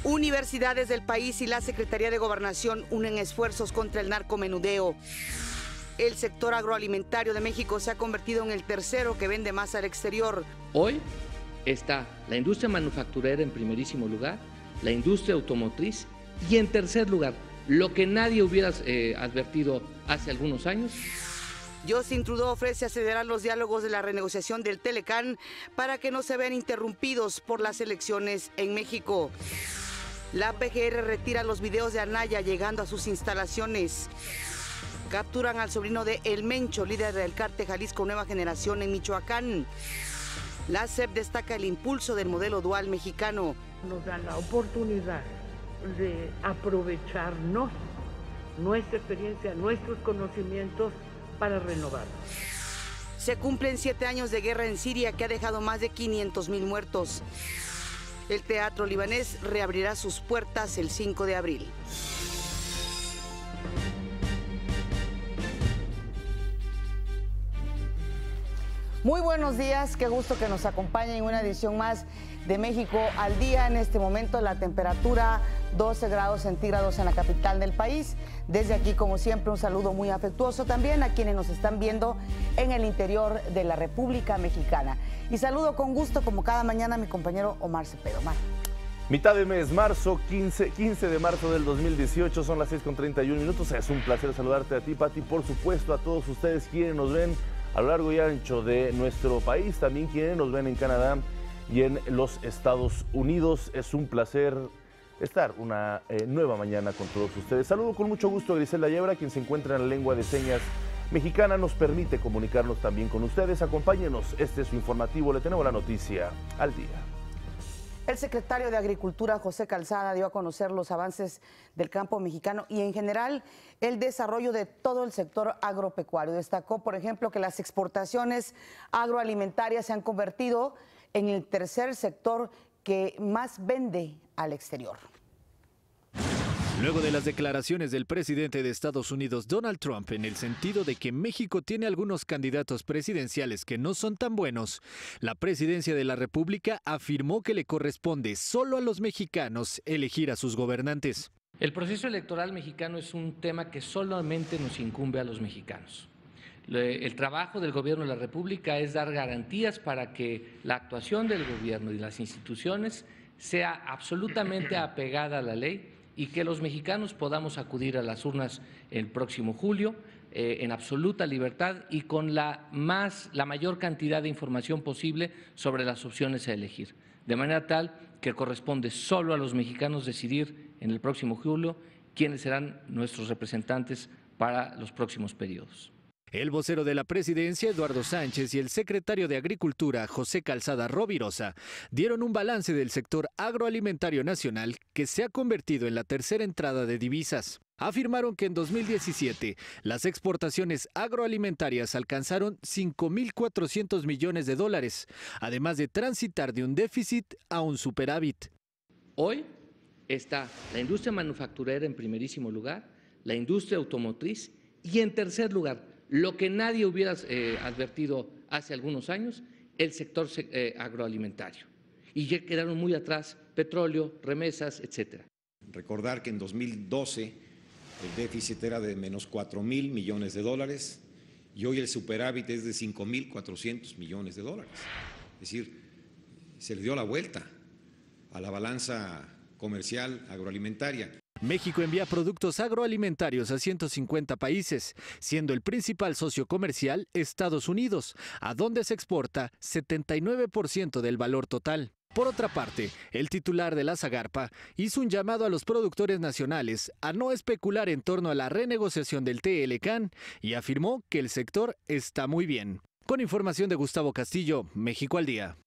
Universidades del país y la Secretaría de Gobernación unen esfuerzos contra el narcomenudeo. El sector agroalimentario de México se ha convertido en el tercero que vende más al exterior. Hoy está la industria manufacturera en primerísimo lugar, la industria automotriz y en tercer lugar, lo que nadie hubiera advertido hace algunos años. Justin Trudeau ofrece acelerar los diálogos de la renegociación del Telecán para que no se vean interrumpidos por las elecciones en México. La PGR retira los videos de Anaya llegando a sus instalaciones. Capturan al sobrino de El Mencho, líder del cártel Jalisco Nueva Generación en Michoacán. La SEP destaca el impulso del modelo dual mexicano. Nos dan la oportunidad de aprovecharnos nuestra experiencia, nuestros conocimientos para renovar. Se cumplen 7 años de guerra en Siria que ha dejado más de 500,000 muertos. El teatro libanés reabrirá sus puertas el 5 de abril. Muy buenos días, qué gusto que nos acompañen en una edición más de México al Día. En este momento la temperatura 12 grados centígrados en la capital del país. Desde aquí, como siempre, un saludo muy afectuoso también a quienes nos están viendo en el interior de la República Mexicana. Y saludo con gusto, como cada mañana, a mi compañero Omar Cepeda. Omar. Mitad de mes, marzo, 15 de marzo del 2018, son las 6:31 minutos. Es un placer saludarte a ti, Pati, por supuesto, a todos ustedes quienes nos ven a lo largo y ancho de nuestro país, también quienes nos ven en Canadá y en los Estados Unidos. Es un placer estar una nueva mañana con todos ustedes. Saludo con mucho gusto a Griselda Yebra, quien se encuentra en la lengua de señas mexicana, nos permite comunicarnos también con ustedes. Acompáñenos, este es su informativo, le tenemos la noticia al día. El secretario de Agricultura, José Calzada, dio a conocer los avances del campo mexicano y en general el desarrollo de todo el sector agropecuario. Destacó, por ejemplo, que las exportaciones agroalimentarias se han convertido en el tercer sector que más vende al exterior. Luego de las declaraciones del presidente de Estados Unidos, Donald Trump, en el sentido de que México tiene algunos candidatos presidenciales que no son tan buenos, la presidencia de la República afirmó que le corresponde solo a los mexicanos elegir a sus gobernantes. El proceso electoral mexicano es un tema que solamente nos incumbe a los mexicanos. El trabajo del gobierno de la República es dar garantías para que la actuación del gobierno y las instituciones sea absolutamente apegada a la ley y que los mexicanos podamos acudir a las urnas el próximo julio en absoluta libertad y con la mayor cantidad de información posible sobre las opciones a elegir, de manera tal que corresponde solo a los mexicanos decidir en el próximo julio quiénes serán nuestros representantes para los próximos periodos. El vocero de la presidencia, Eduardo Sánchez, y el secretario de Agricultura, José Calzada Rovirosa, dieron un balance del sector agroalimentario nacional que se ha convertido en la tercera entrada de divisas. Afirmaron que en 2017 las exportaciones agroalimentarias alcanzaron 5.400 millones de dólares, además de transitar de un déficit a un superávit. Hoy está la industria manufacturera en primerísimo lugar, la industria automotriz y en tercer lugar, lo que nadie hubiera advertido hace algunos años, el sector agroalimentario. Y ya quedaron muy atrás petróleo, remesas, etcétera. Recordar que en 2012 el déficit era de menos 4.000 millones de dólares y hoy el superávit es de 5.400 millones de dólares. Es decir, se le dio la vuelta a la balanza comercial agroalimentaria. México envía productos agroalimentarios a 150 países, siendo el principal socio comercial Estados Unidos, a donde se exporta 79% del valor total. Por otra parte, el titular de la Zagarpa hizo un llamado a los productores nacionales a no especular en torno a la renegociación del Telecán y afirmó que el sector está muy bien. Con información de Gustavo Castillo, México al Día.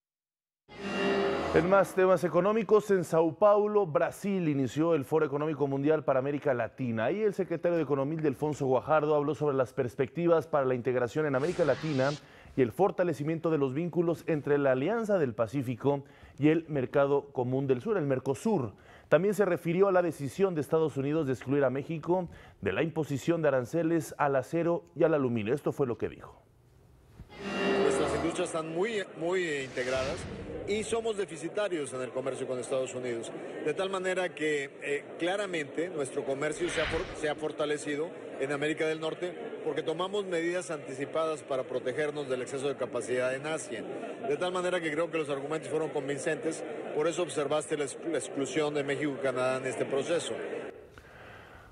En más temas económicos, en Sao Paulo, Brasil, inició el Foro Económico Mundial para América Latina. Ahí el secretario de Economía, Ildefonso Guajardo, habló sobre las perspectivas para la integración en América Latina y el fortalecimiento de los vínculos entre la Alianza del Pacífico y el Mercado Común del Sur, el Mercosur. También se refirió a la decisión de Estados Unidos de excluir a México de la imposición de aranceles al acero y al aluminio. Esto fue lo que dijo. muchas están muy integradas y somos deficitarios en el comercio con Estados Unidos. De tal manera que claramente nuestro comercio se ha fortalecido en América del Norte porque tomamos medidas anticipadas para protegernos del exceso de capacidad en Asia. De tal manera que creo que los argumentos fueron convincentes, por eso observaste la exclusión de México y Canadá en este proceso.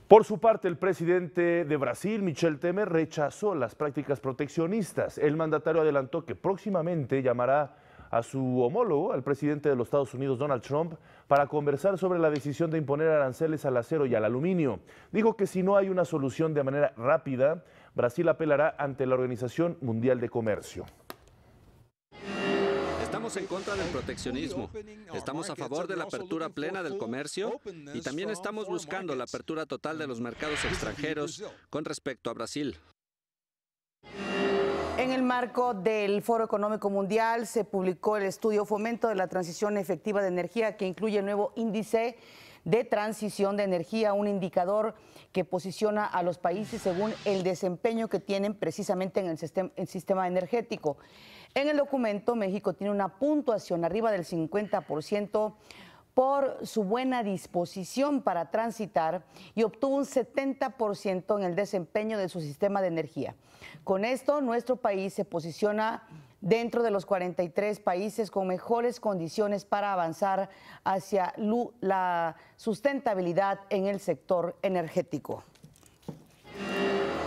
Por su parte, el presidente de Brasil, Michel Temer, rechazó las prácticas proteccionistas. El mandatario adelantó que próximamente llamará a su homólogo, al presidente de los Estados Unidos, Donald Trump, para conversar sobre la decisión de imponer aranceles al acero y al aluminio. Dijo que si no hay una solución de manera rápida, Brasil apelará ante la Organización Mundial de Comercio. Estamos en contra del proteccionismo, estamos a favor de la apertura plena del comercio y también estamos buscando la apertura total de los mercados extranjeros con respecto a Brasil. En el marco del Foro Económico Mundial se publicó el estudio Fomento de la Transición Efectiva de Energía, que incluye el nuevo índice de transición de energía, un indicador que posiciona a los países según el desempeño que tienen precisamente en el sistema energético. En el documento, México tiene una puntuación arriba del 50% por su buena disposición para transitar y obtuvo un 70% en el desempeño de su sistema de energía. Con esto, nuestro país se posiciona dentro de los 43 países con mejores condiciones para avanzar hacia la sustentabilidad en el sector energético.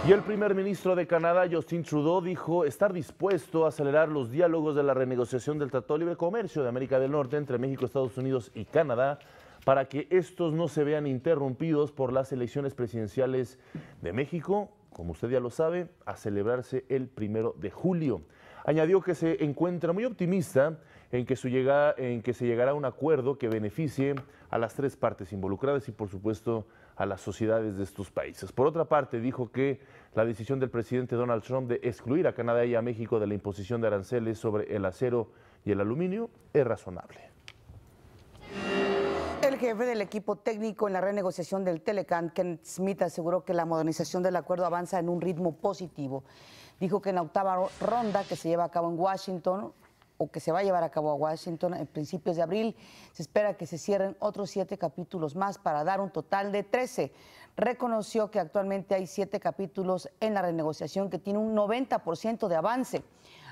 Y el primer ministro de Canadá, Justin Trudeau, dijo estar dispuesto a acelerar los diálogos de la renegociación del Tratado de Libre Comercio de América del Norte entre México, Estados Unidos y Canadá para que estos no se vean interrumpidos por las elecciones presidenciales de México, como usted ya lo sabe, a celebrarse el 1 de julio. Añadió que se encuentra muy optimista en que se llegará a un acuerdo que beneficie a las tres partes involucradas y, por supuesto, a las sociedades de estos países. Por otra parte, dijo que la decisión del presidente Donald Trump de excluir a Canadá y a México de la imposición de aranceles sobre el acero y el aluminio es razonable. El jefe del equipo técnico en la renegociación del Telecán, Kenneth Smith, aseguró que la modernización del acuerdo avanza en un ritmo positivo. Dijo que en la octava ronda que se lleva a cabo en Washington, o que se va a llevar a cabo a Washington en principios de abril, se espera que se cierren otros 7 capítulos más para dar un total de 13. Reconoció que actualmente hay 7 capítulos en la renegociación que tiene un 90% de avance.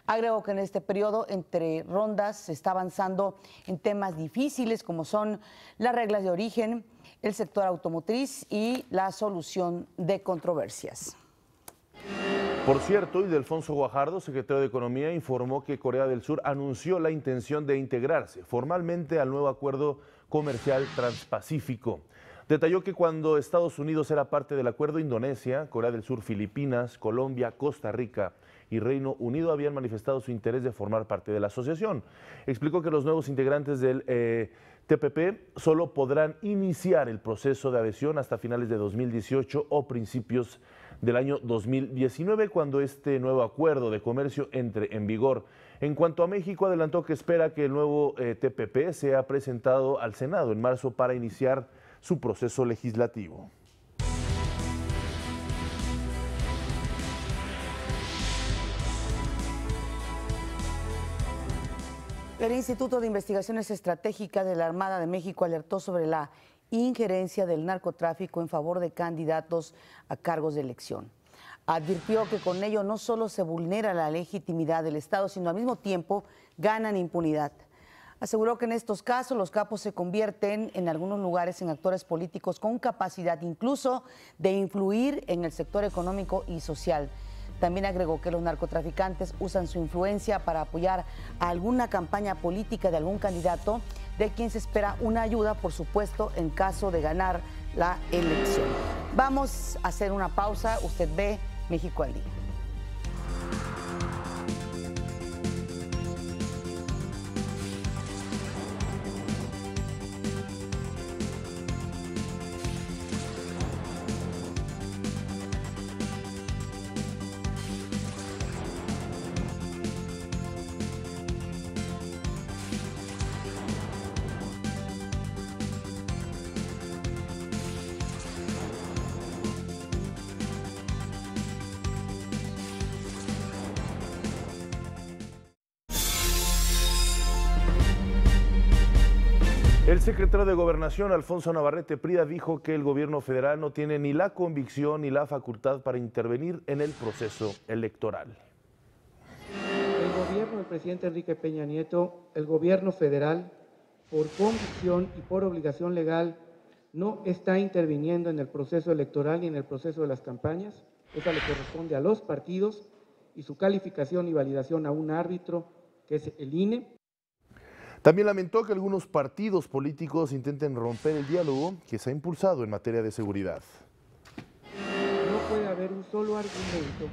Agregó que en este periodo, entre rondas, se está avanzando en temas difíciles como son las reglas de origen, el sector automotriz y la solución de controversias. Por cierto, Ildefonso Guajardo, secretario de Economía, informó que Corea del Sur anunció la intención de integrarse formalmente al nuevo acuerdo comercial transpacífico. Detalló que cuando Estados Unidos era parte del acuerdo, Indonesia, Corea del Sur, Filipinas, Colombia, Costa Rica y Reino Unido habían manifestado su interés de formar parte de la asociación. Explicó que los nuevos integrantes del TPP solo podrán iniciar el proceso de adhesión hasta finales de 2018 o principios del año 2019, cuando este nuevo acuerdo de comercio entre en vigor. En cuanto a México, adelantó que espera que el nuevo TPP sea presentado al Senado en marzo para iniciar su proceso legislativo. El Instituto de Investigaciones Estratégicas de la Armada de México alertó sobre la injerencia del narcotráfico en favor de candidatos a cargos de elección. Advirtió que con ello no solo se vulnera la legitimidad del Estado, sino al mismo tiempo ganan impunidad. Aseguró que en estos casos los capos se convierten en algunos lugares en actores políticos con capacidad incluso de influir en el sector económico y social. También agregó que los narcotraficantes usan su influencia para apoyar a alguna campaña política de algún candidato de quien se espera una ayuda, por supuesto, en caso de ganar la elección. Vamos a hacer una pausa. Usted ve México al Día. El secretario de Gobernación, Alfonso Navarrete Prida, dijo que el gobierno federal no tiene ni la convicción ni la facultad para intervenir en el proceso electoral. El gobierno del presidente Enrique Peña Nieto, el gobierno federal, por convicción y por obligación legal, no está interviniendo en el proceso electoral ni en el proceso de las campañas. Eso le corresponde a los partidos y su calificación y validación a un árbitro, que es el INE. También lamentó que algunos partidos políticos intenten romper el diálogo que se ha impulsado en materia de seguridad. No puede haber un solo argumento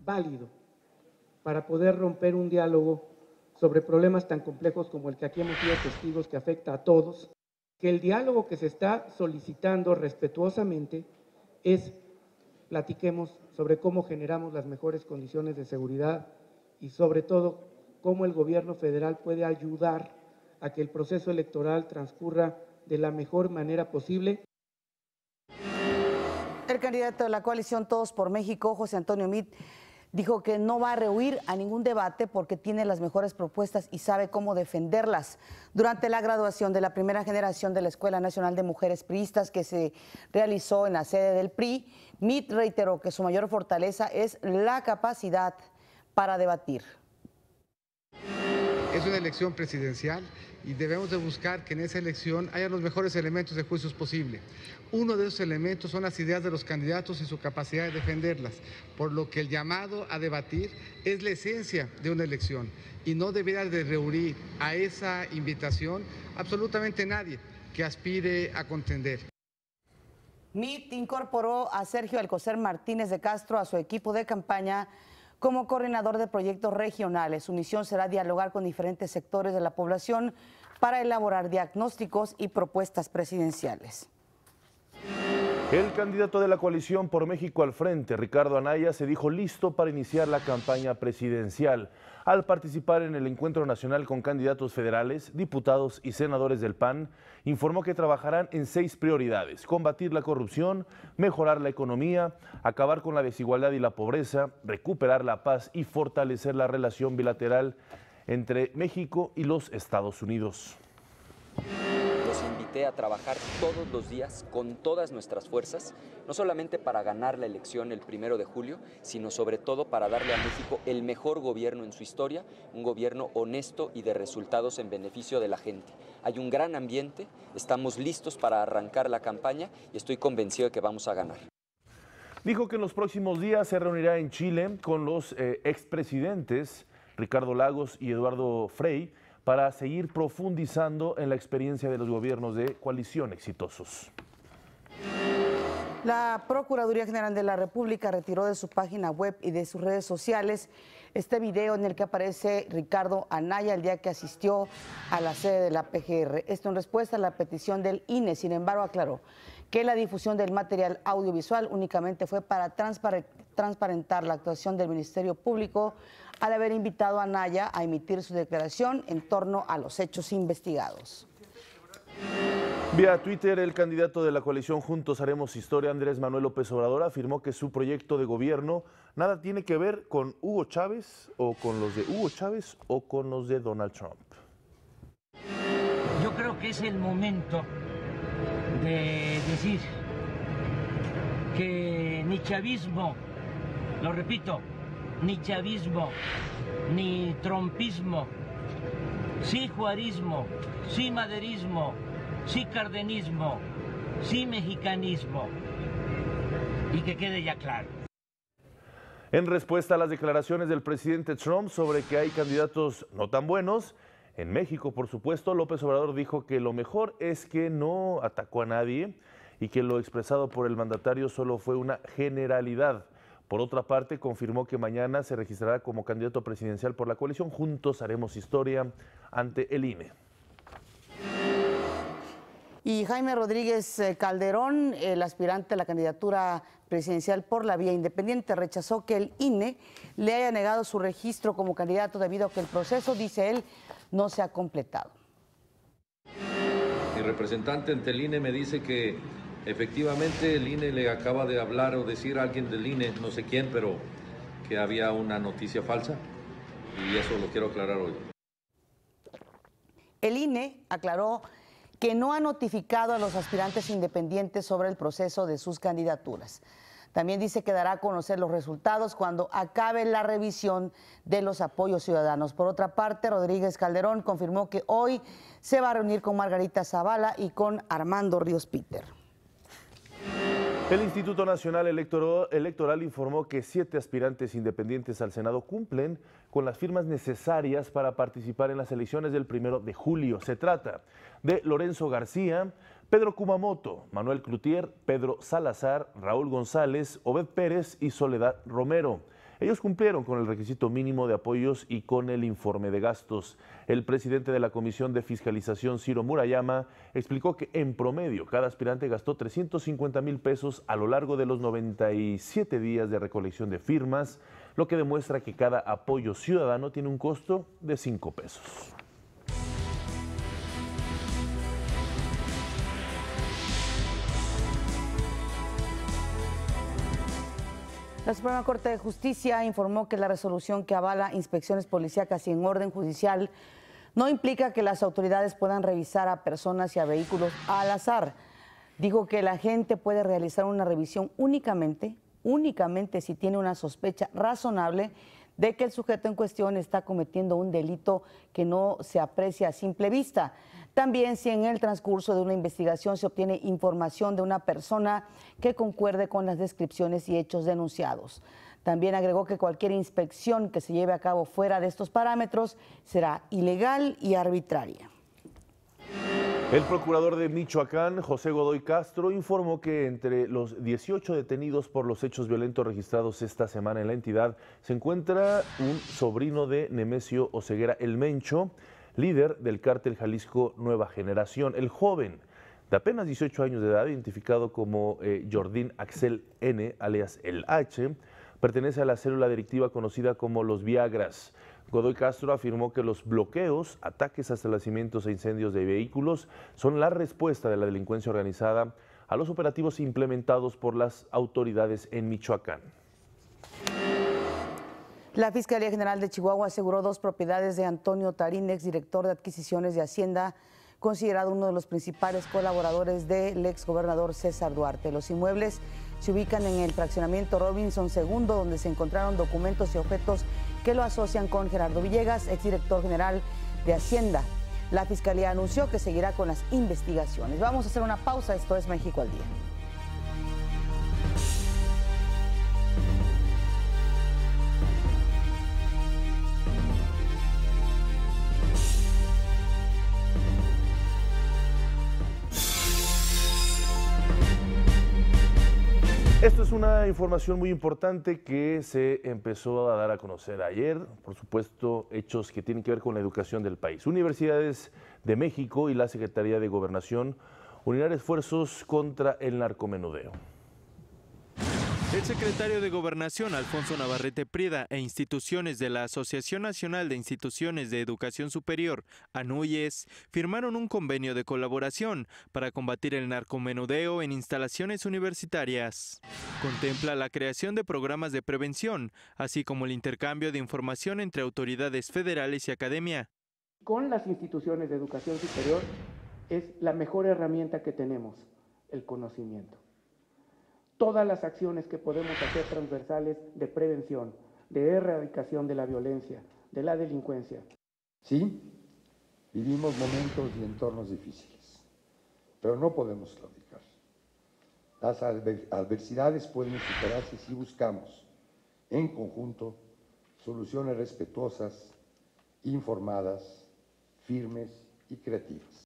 válido para poder romper un diálogo sobre problemas tan complejos como el que aquí hemos sido testigos, que afecta a todos. Que el diálogo que se está solicitando respetuosamente es: platiquemos sobre cómo generamos las mejores condiciones de seguridad y sobre todo cómo el gobierno federal puede ayudar a que el proceso electoral transcurra de la mejor manera posible. El candidato de la coalición Todos por México, José Antonio Meade, dijo que no va a rehuir a ningún debate porque tiene las mejores propuestas y sabe cómo defenderlas. Durante la graduación de la primera generación de la Escuela Nacional de Mujeres Priistas que se realizó en la sede del PRI, Meade reiteró que su mayor fortaleza es la capacidad para debatir. Es una elección presidencial y debemos de buscar que en esa elección haya los mejores elementos de juicios posible. Uno de esos elementos son las ideas de los candidatos y su capacidad de defenderlas, por lo que el llamado a debatir es la esencia de una elección y no debiera de reunir a esa invitación absolutamente nadie que aspire a contender. Meade incorporó a Sergio Alcocer Martínez de Castro a su equipo de campaña como coordinador de proyectos regionales. Su misión será dialogar con diferentes sectores de la población para elaborar diagnósticos y propuestas presidenciales. El candidato de la coalición por México al frente, Ricardo Anaya, se dijo listo para iniciar la campaña presidencial. Al participar en el encuentro nacional con candidatos federales, diputados y senadores del PAN, informó que trabajarán en 6 prioridades: combatir la corrupción, mejorar la economía, acabar con la desigualdad y la pobreza, recuperar la paz y fortalecer la relación bilateral entre México y los Estados Unidos. Los invité a trabajar todos los días con todas nuestras fuerzas, no solamente para ganar la elección el 1 de julio, sino sobre todo para darle a México el mejor gobierno en su historia, un gobierno honesto y de resultados en beneficio de la gente. Hay un gran ambiente, estamos listos para arrancar la campaña y estoy convencido de que vamos a ganar. Dijo que en los próximos días se reunirá en Chile con los expresidentes Ricardo Lagos y Eduardo Frei para seguir profundizando en la experiencia de los gobiernos de coalición exitosos. La Procuraduría General de la República retiró de su página web y de sus redes sociales este video en el que aparece Ricardo Anaya el día que asistió a la sede de la PGR. Esto en respuesta a la petición del INE. Sin embargo, aclaró que la difusión del material audiovisual únicamente fue para transparentar la actuación del Ministerio Público al haber invitado a Anaya a emitir su declaración en torno a los hechos investigados. Vía Twitter, el candidato de la coalición Juntos Haremos Historia, Andrés Manuel López Obrador, afirmó que su proyecto de gobierno nada tiene que ver con Hugo Chávez o con los de Hugo Chávez o con los de Donald Trump. Yo creo que es el momento de decir que ni chavismo, lo repito, ni chavismo, ni trompismo, sí juarismo, sí maderismo, sí cardenismo, sí mexicanismo. Y que quede ya claro. En respuesta a las declaraciones del presidente Trump sobre que hay candidatos no tan buenos, en México, por supuesto, López Obrador dijo que lo mejor es que no atacó a nadie y que lo expresado por el mandatario solo fue una generalidad. Por otra parte, confirmó que mañana se registrará como candidato presidencial por la coalición Juntos Haremos Historia ante el INE. Y Jaime Rodríguez Calderón, el aspirante a la candidatura presidencial por la vía independiente, rechazó que el INE le haya negado su registro como candidato debido a que el proceso, dice él, no se ha completado. Mi representante ante el INE me dice que efectivamente el INE le acaba de hablar o decir a alguien del INE, no sé quién, pero que había una noticia falsa y eso lo quiero aclarar hoy. El INE aclaró que no ha notificado a los aspirantes independientes sobre el proceso de sus candidaturas. También dice que dará a conocer los resultados cuando acabe la revisión de los apoyos ciudadanos. Por otra parte, Rodríguez Calderón confirmó que hoy se va a reunir con Margarita Zavala y con Armando Ríos Peter. El Instituto Nacional Electoral informó que 7 aspirantes independientes al Senado cumplen con las firmas necesarias para participar en las elecciones del 1 de julio. Se trata de Lorenzo García, Pedro Kumamoto, Manuel Cloutier, Pedro Salazar, Raúl González, Obed Pérez y Soledad Romero. Ellos cumplieron con el requisito mínimo de apoyos y con el informe de gastos. El presidente de la Comisión de Fiscalización, Ciro Murayama, explicó que en promedio cada aspirante gastó 350,000 pesos a lo largo de los 97 días de recolección de firmas, lo que demuestra que cada apoyo ciudadano tiene un costo de 5 pesos. La Suprema Corte de Justicia informó que la resolución que avala inspecciones policíacas y en orden judicial no implica que las autoridades puedan revisar a personas y a vehículos al azar. Dijo que la gente puede realizar una revisión únicamente si tiene una sospecha razonable de que el sujeto en cuestión está cometiendo un delito que no se aprecia a simple vista. También si en el transcurso de una investigación se obtiene información de una persona que concuerde con las descripciones y hechos denunciados. También agregó que cualquier inspección que se lleve a cabo fuera de estos parámetros será ilegal y arbitraria. El procurador de Michoacán, José Godoy Castro, informó que entre los 18 detenidos por los hechos violentos registrados esta semana en la entidad se encuentra un sobrino de Nemesio Oseguera El Mencho, líder del cártel Jalisco Nueva Generación. El joven, de apenas 18 años de edad, identificado como Jordín Axel N., alias El H., pertenece a la célula delictiva conocida como los Viagras. Godoy Castro afirmó que los bloqueos, ataques a establecimientos e incendios de vehículos son la respuesta de la delincuencia organizada a los operativos implementados por las autoridades en Michoacán. La Fiscalía General de Chihuahua aseguró 2 propiedades de Antonio Tarín, exdirector de adquisiciones de Hacienda, considerado uno de los principales colaboradores del exgobernador César Duarte. Los inmuebles se ubican en el fraccionamiento Robinson II, donde se encontraron documentos y objetos que lo asocian con Gerardo Villegas, exdirector general de Hacienda. La Fiscalía anunció que seguirá con las investigaciones. Vamos a hacer una pausa, esto es México al Día. Esto es una información muy importante que se empezó a dar a conocer ayer, por supuesto, hechos que tienen que ver con la educación del país. Universidades de México y la Secretaría de Gobernación unirán esfuerzos contra el narcomenudeo. El secretario de Gobernación, Alfonso Navarrete Prieda, e instituciones de la Asociación Nacional de Instituciones de Educación Superior, ANUYES, firmaron un convenio de colaboración para combatir el narcomenudeo en instalaciones universitarias. Contempla la creación de programas de prevención, así como el intercambio de información entre autoridades federales y academia. Con las instituciones de educación superior es la mejor herramienta que tenemos, el conocimiento. Todas las acciones que podemos hacer transversales de prevención, de erradicación de la violencia, de la delincuencia. Sí, vivimos momentos y entornos difíciles, pero no podemos claudicar. Las adversidades pueden superarse si buscamos, en conjunto, soluciones respetuosas, informadas, firmes y creativas.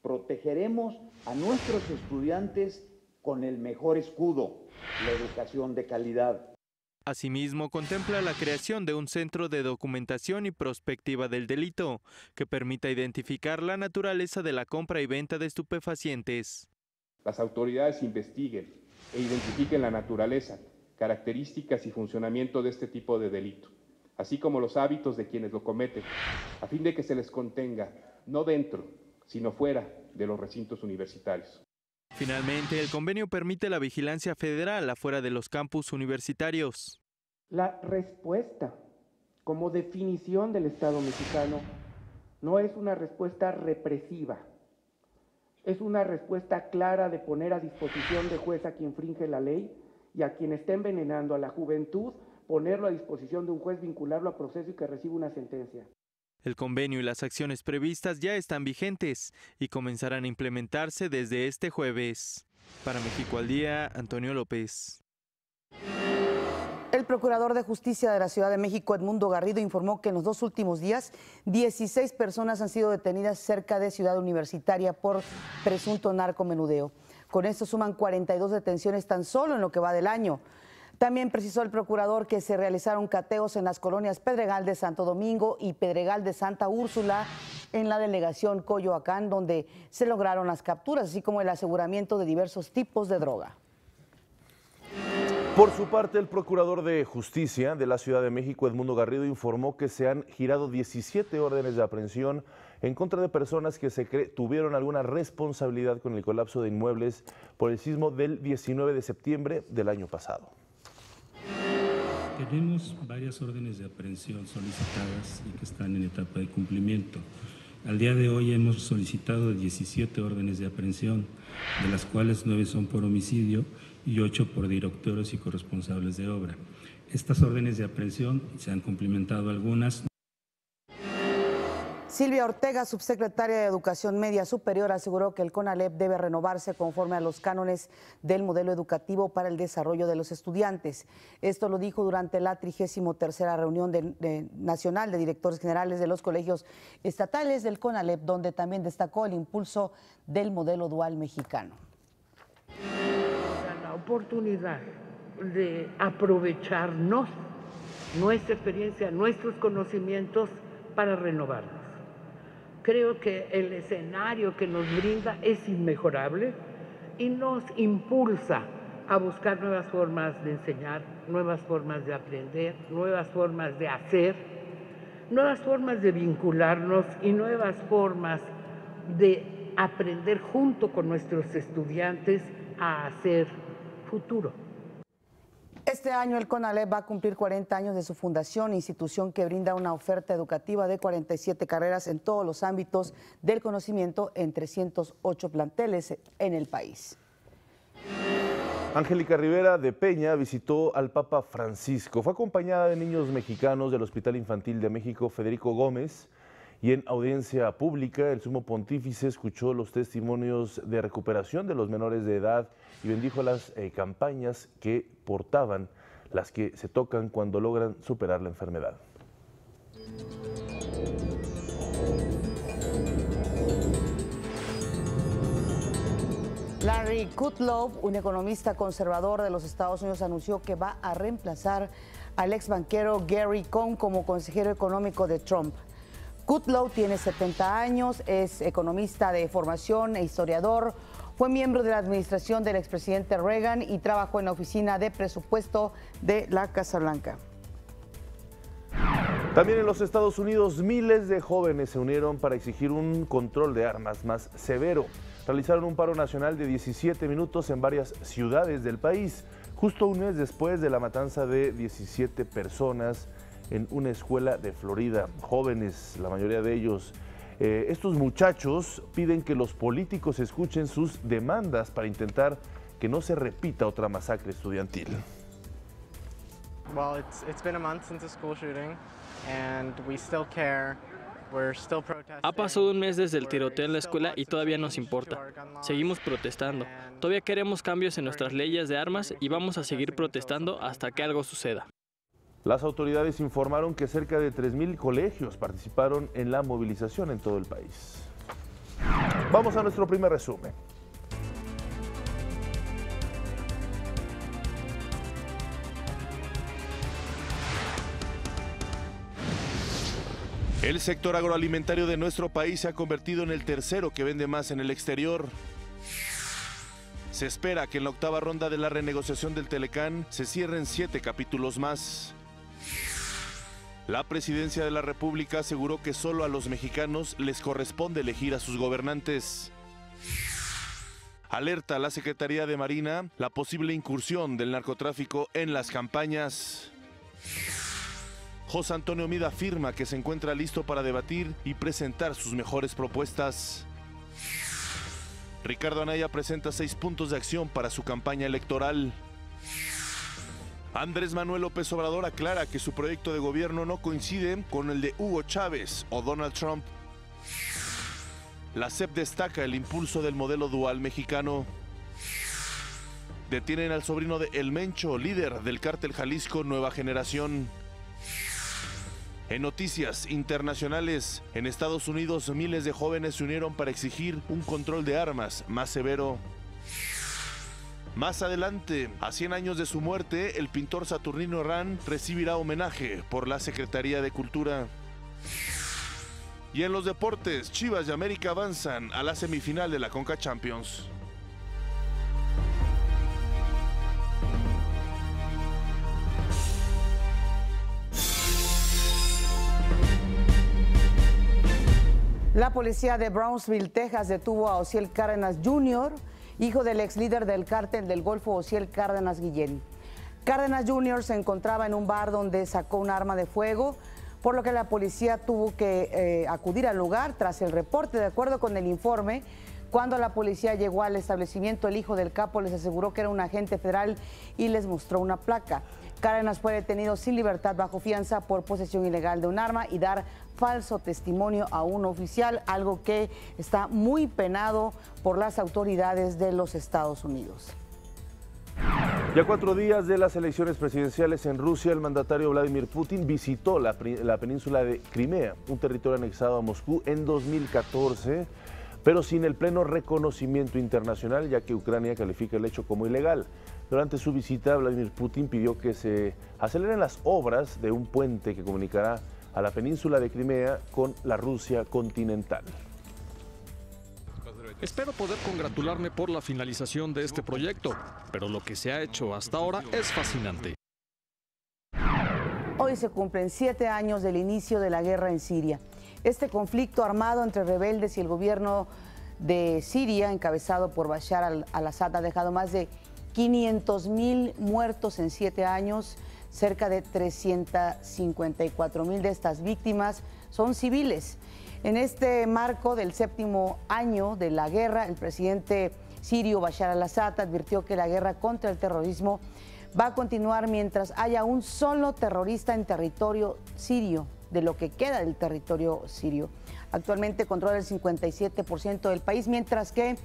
Protegeremos a nuestros estudiantes con el mejor escudo, la educación de calidad. Asimismo, contempla la creación de un centro de documentación y prospectiva del delito, que permita identificar la naturaleza de la compra y venta de estupefacientes. Las autoridades investiguen e identifiquen la naturaleza, características y funcionamiento de este tipo de delito, así como los hábitos de quienes lo cometen, a fin de que se les contenga, no dentro, sino fuera de los recintos universitarios. Finalmente, el convenio permite la vigilancia federal afuera de los campus universitarios. La respuesta, como definición del Estado mexicano, no es una respuesta represiva. Es una respuesta clara de poner a disposición de juez a quien infringe la ley y a quien esté envenenando a la juventud, ponerlo a disposición de un juez, vincularlo a proceso y que reciba una sentencia. El convenio y las acciones previstas ya están vigentes y comenzarán a implementarse desde este jueves. Para México al Día, Antonio López. El procurador de justicia de la Ciudad de México, Edmundo Garrido, informó que en los 2 últimos días 16 personas han sido detenidas cerca de Ciudad Universitaria por presunto narcomenudeo. Con esto suman 42 detenciones tan solo en lo que va del año. También precisó el procurador que se realizaron cateos en las colonias Pedregal de Santo Domingo y Pedregal de Santa Úrsula en la delegación Coyoacán, donde se lograron las capturas, así como el aseguramiento de diversos tipos de droga. Por su parte, el procurador de justicia de la Ciudad de México, Edmundo Garrido, informó que se han girado 17 órdenes de aprehensión en contra de personas que se tuvieron alguna responsabilidad con el colapso de inmuebles por el sismo del 19 de septiembre del año pasado. Tenemos varias órdenes de aprehensión solicitadas y que están en etapa de cumplimiento. Al día de hoy hemos solicitado 17 órdenes de aprehensión, de las cuales 9 son por homicidio y 8 por directores y corresponsables de obra. Estas órdenes de aprehensión se han cumplimentado algunas. Silvia Ortega, subsecretaria de Educación Media Superior, aseguró que el CONALEP debe renovarse conforme a los cánones del modelo educativo para el desarrollo de los estudiantes. Esto lo dijo durante la 33ª reunión nacional de directores generales de los colegios estatales del CONALEP, donde también destacó el impulso del modelo dual mexicano. La oportunidad de aprovecharnos, nuestra experiencia, nuestros conocimientos para renovarnos. Creo que el escenario que nos brinda es inmejorable y nos impulsa a buscar nuevas formas de enseñar, nuevas formas de aprender, nuevas formas de hacer, nuevas formas de vincularnos y nuevas formas de aprender junto con nuestros estudiantes a hacer futuro. Este año el CONALEP va a cumplir 40 años de su fundación, institución que brinda una oferta educativa de 47 carreras en todos los ámbitos del conocimiento en 308 planteles en el país. Angélica Rivera de Peña visitó al Papa Francisco. Fue acompañada de niños mexicanos del Hospital Infantil de México Federico Gómez y en audiencia pública el sumo pontífice escuchó los testimonios de recuperación de los menores de edad y bendijo las campañas que portaban, las que se tocan cuando logran superar la enfermedad. Larry Kudlow, un economista conservador de los Estados Unidos, anunció que va a reemplazar al ex banquero Gary Cohn como consejero económico de Trump. Kudlow tiene 70 años, es economista de formación e historiador, fue miembro de la administración del expresidente Reagan y trabajó en la oficina de presupuesto de la Casa Blanca. También en los Estados Unidos, miles de jóvenes se unieron para exigir un control de armas más severo. Realizaron un paro nacional de 17 minutos en varias ciudades del país, justo un mes después de la matanza de 17 personas en una escuela de Florida. Jóvenes, la mayoría de ellos. Estos muchachos piden que los políticos escuchen sus demandas para intentar que no se repita otra masacre estudiantil. Well, it's been a month since the school shooting and we still care. Ha pasado un mes desde el tiroteo en la escuela y todavía nos importa. Seguimos protestando. Todavía queremos cambios en nuestras leyes de armas y vamos a seguir protestando hasta que algo suceda. Las autoridades informaron que cerca de 3,000 colegios participaron en la movilización en todo el país. Vamos a nuestro primer resumen. El sector agroalimentario de nuestro país se ha convertido en el tercero que vende más en el exterior. Se espera que en la octava ronda de la renegociación del Telecán se cierren 7 capítulos más. La presidencia de la República aseguró que solo a los mexicanos les corresponde elegir a sus gobernantes. Alerta a la Secretaría de Marina la posible incursión del narcotráfico en las campañas. José Antonio Meade afirma que se encuentra listo para debatir y presentar sus mejores propuestas. Ricardo Anaya presenta 6 puntos de acción para su campaña electoral. Andrés Manuel López Obrador aclara que su proyecto de gobierno no coincide con el de Hugo Chávez o Donald Trump. La SEP destaca el impulso del modelo dual mexicano. Detienen al sobrino de El Mencho, líder del cártel Jalisco Nueva Generación. En noticias internacionales, en Estados Unidos miles de jóvenes se unieron para exigir un control de armas más severo. Más adelante, a 100 años de su muerte, el pintor Saturnino Herrán recibirá homenaje por la Secretaría de Cultura. Y en los deportes, Chivas y América avanzan a la semifinal de la Conca Champions. La policía de Brownsville, Texas, detuvo a Osiel Cárdenas Jr., hijo del ex líder del cártel del Golfo, Osiel Cárdenas Guillén. Cárdenas Jr. se encontraba en un bar donde sacó un arma de fuego, por lo que la policía tuvo que acudir al lugar tras el reporte. De acuerdo con el informe, cuando la policía llegó al establecimiento, el hijo del capo les aseguró que era un agente federal y les mostró una placa. Cárdenas fue detenido sin libertad bajo fianza por posesión ilegal de un arma y dar falso testimonio a un oficial, algo que está muy penado por las autoridades de los Estados Unidos. Ya 4 días de las elecciones presidenciales en Rusia, el mandatario Vladimir Putin visitó la península de Crimea, un territorio anexado a Moscú en 2014, pero sin el pleno reconocimiento internacional, ya que Ucrania califica el hecho como ilegal. Durante su visita, Vladimir Putin pidió que se aceleren las obras de un puente que comunicará a la península de Crimea con la Rusia continental. Espero poder congratularme por la finalización de este proyecto, pero lo que se ha hecho hasta ahora es fascinante. Hoy se cumplen 7 años del inicio de la guerra en Siria. Este conflicto armado entre rebeldes y el gobierno de Siria, encabezado por Bashar al-Assad, ha dejado más de 500,000 muertos en 7 años. Cerca de 354,000 de estas víctimas son civiles. En este marco del 7º año de la guerra, el presidente sirio Bashar al-Assad advirtió que la guerra contra el terrorismo va a continuar mientras haya un solo terrorista en territorio sirio, de lo que queda del territorio sirio. Actualmente controla el 57% del país, mientras que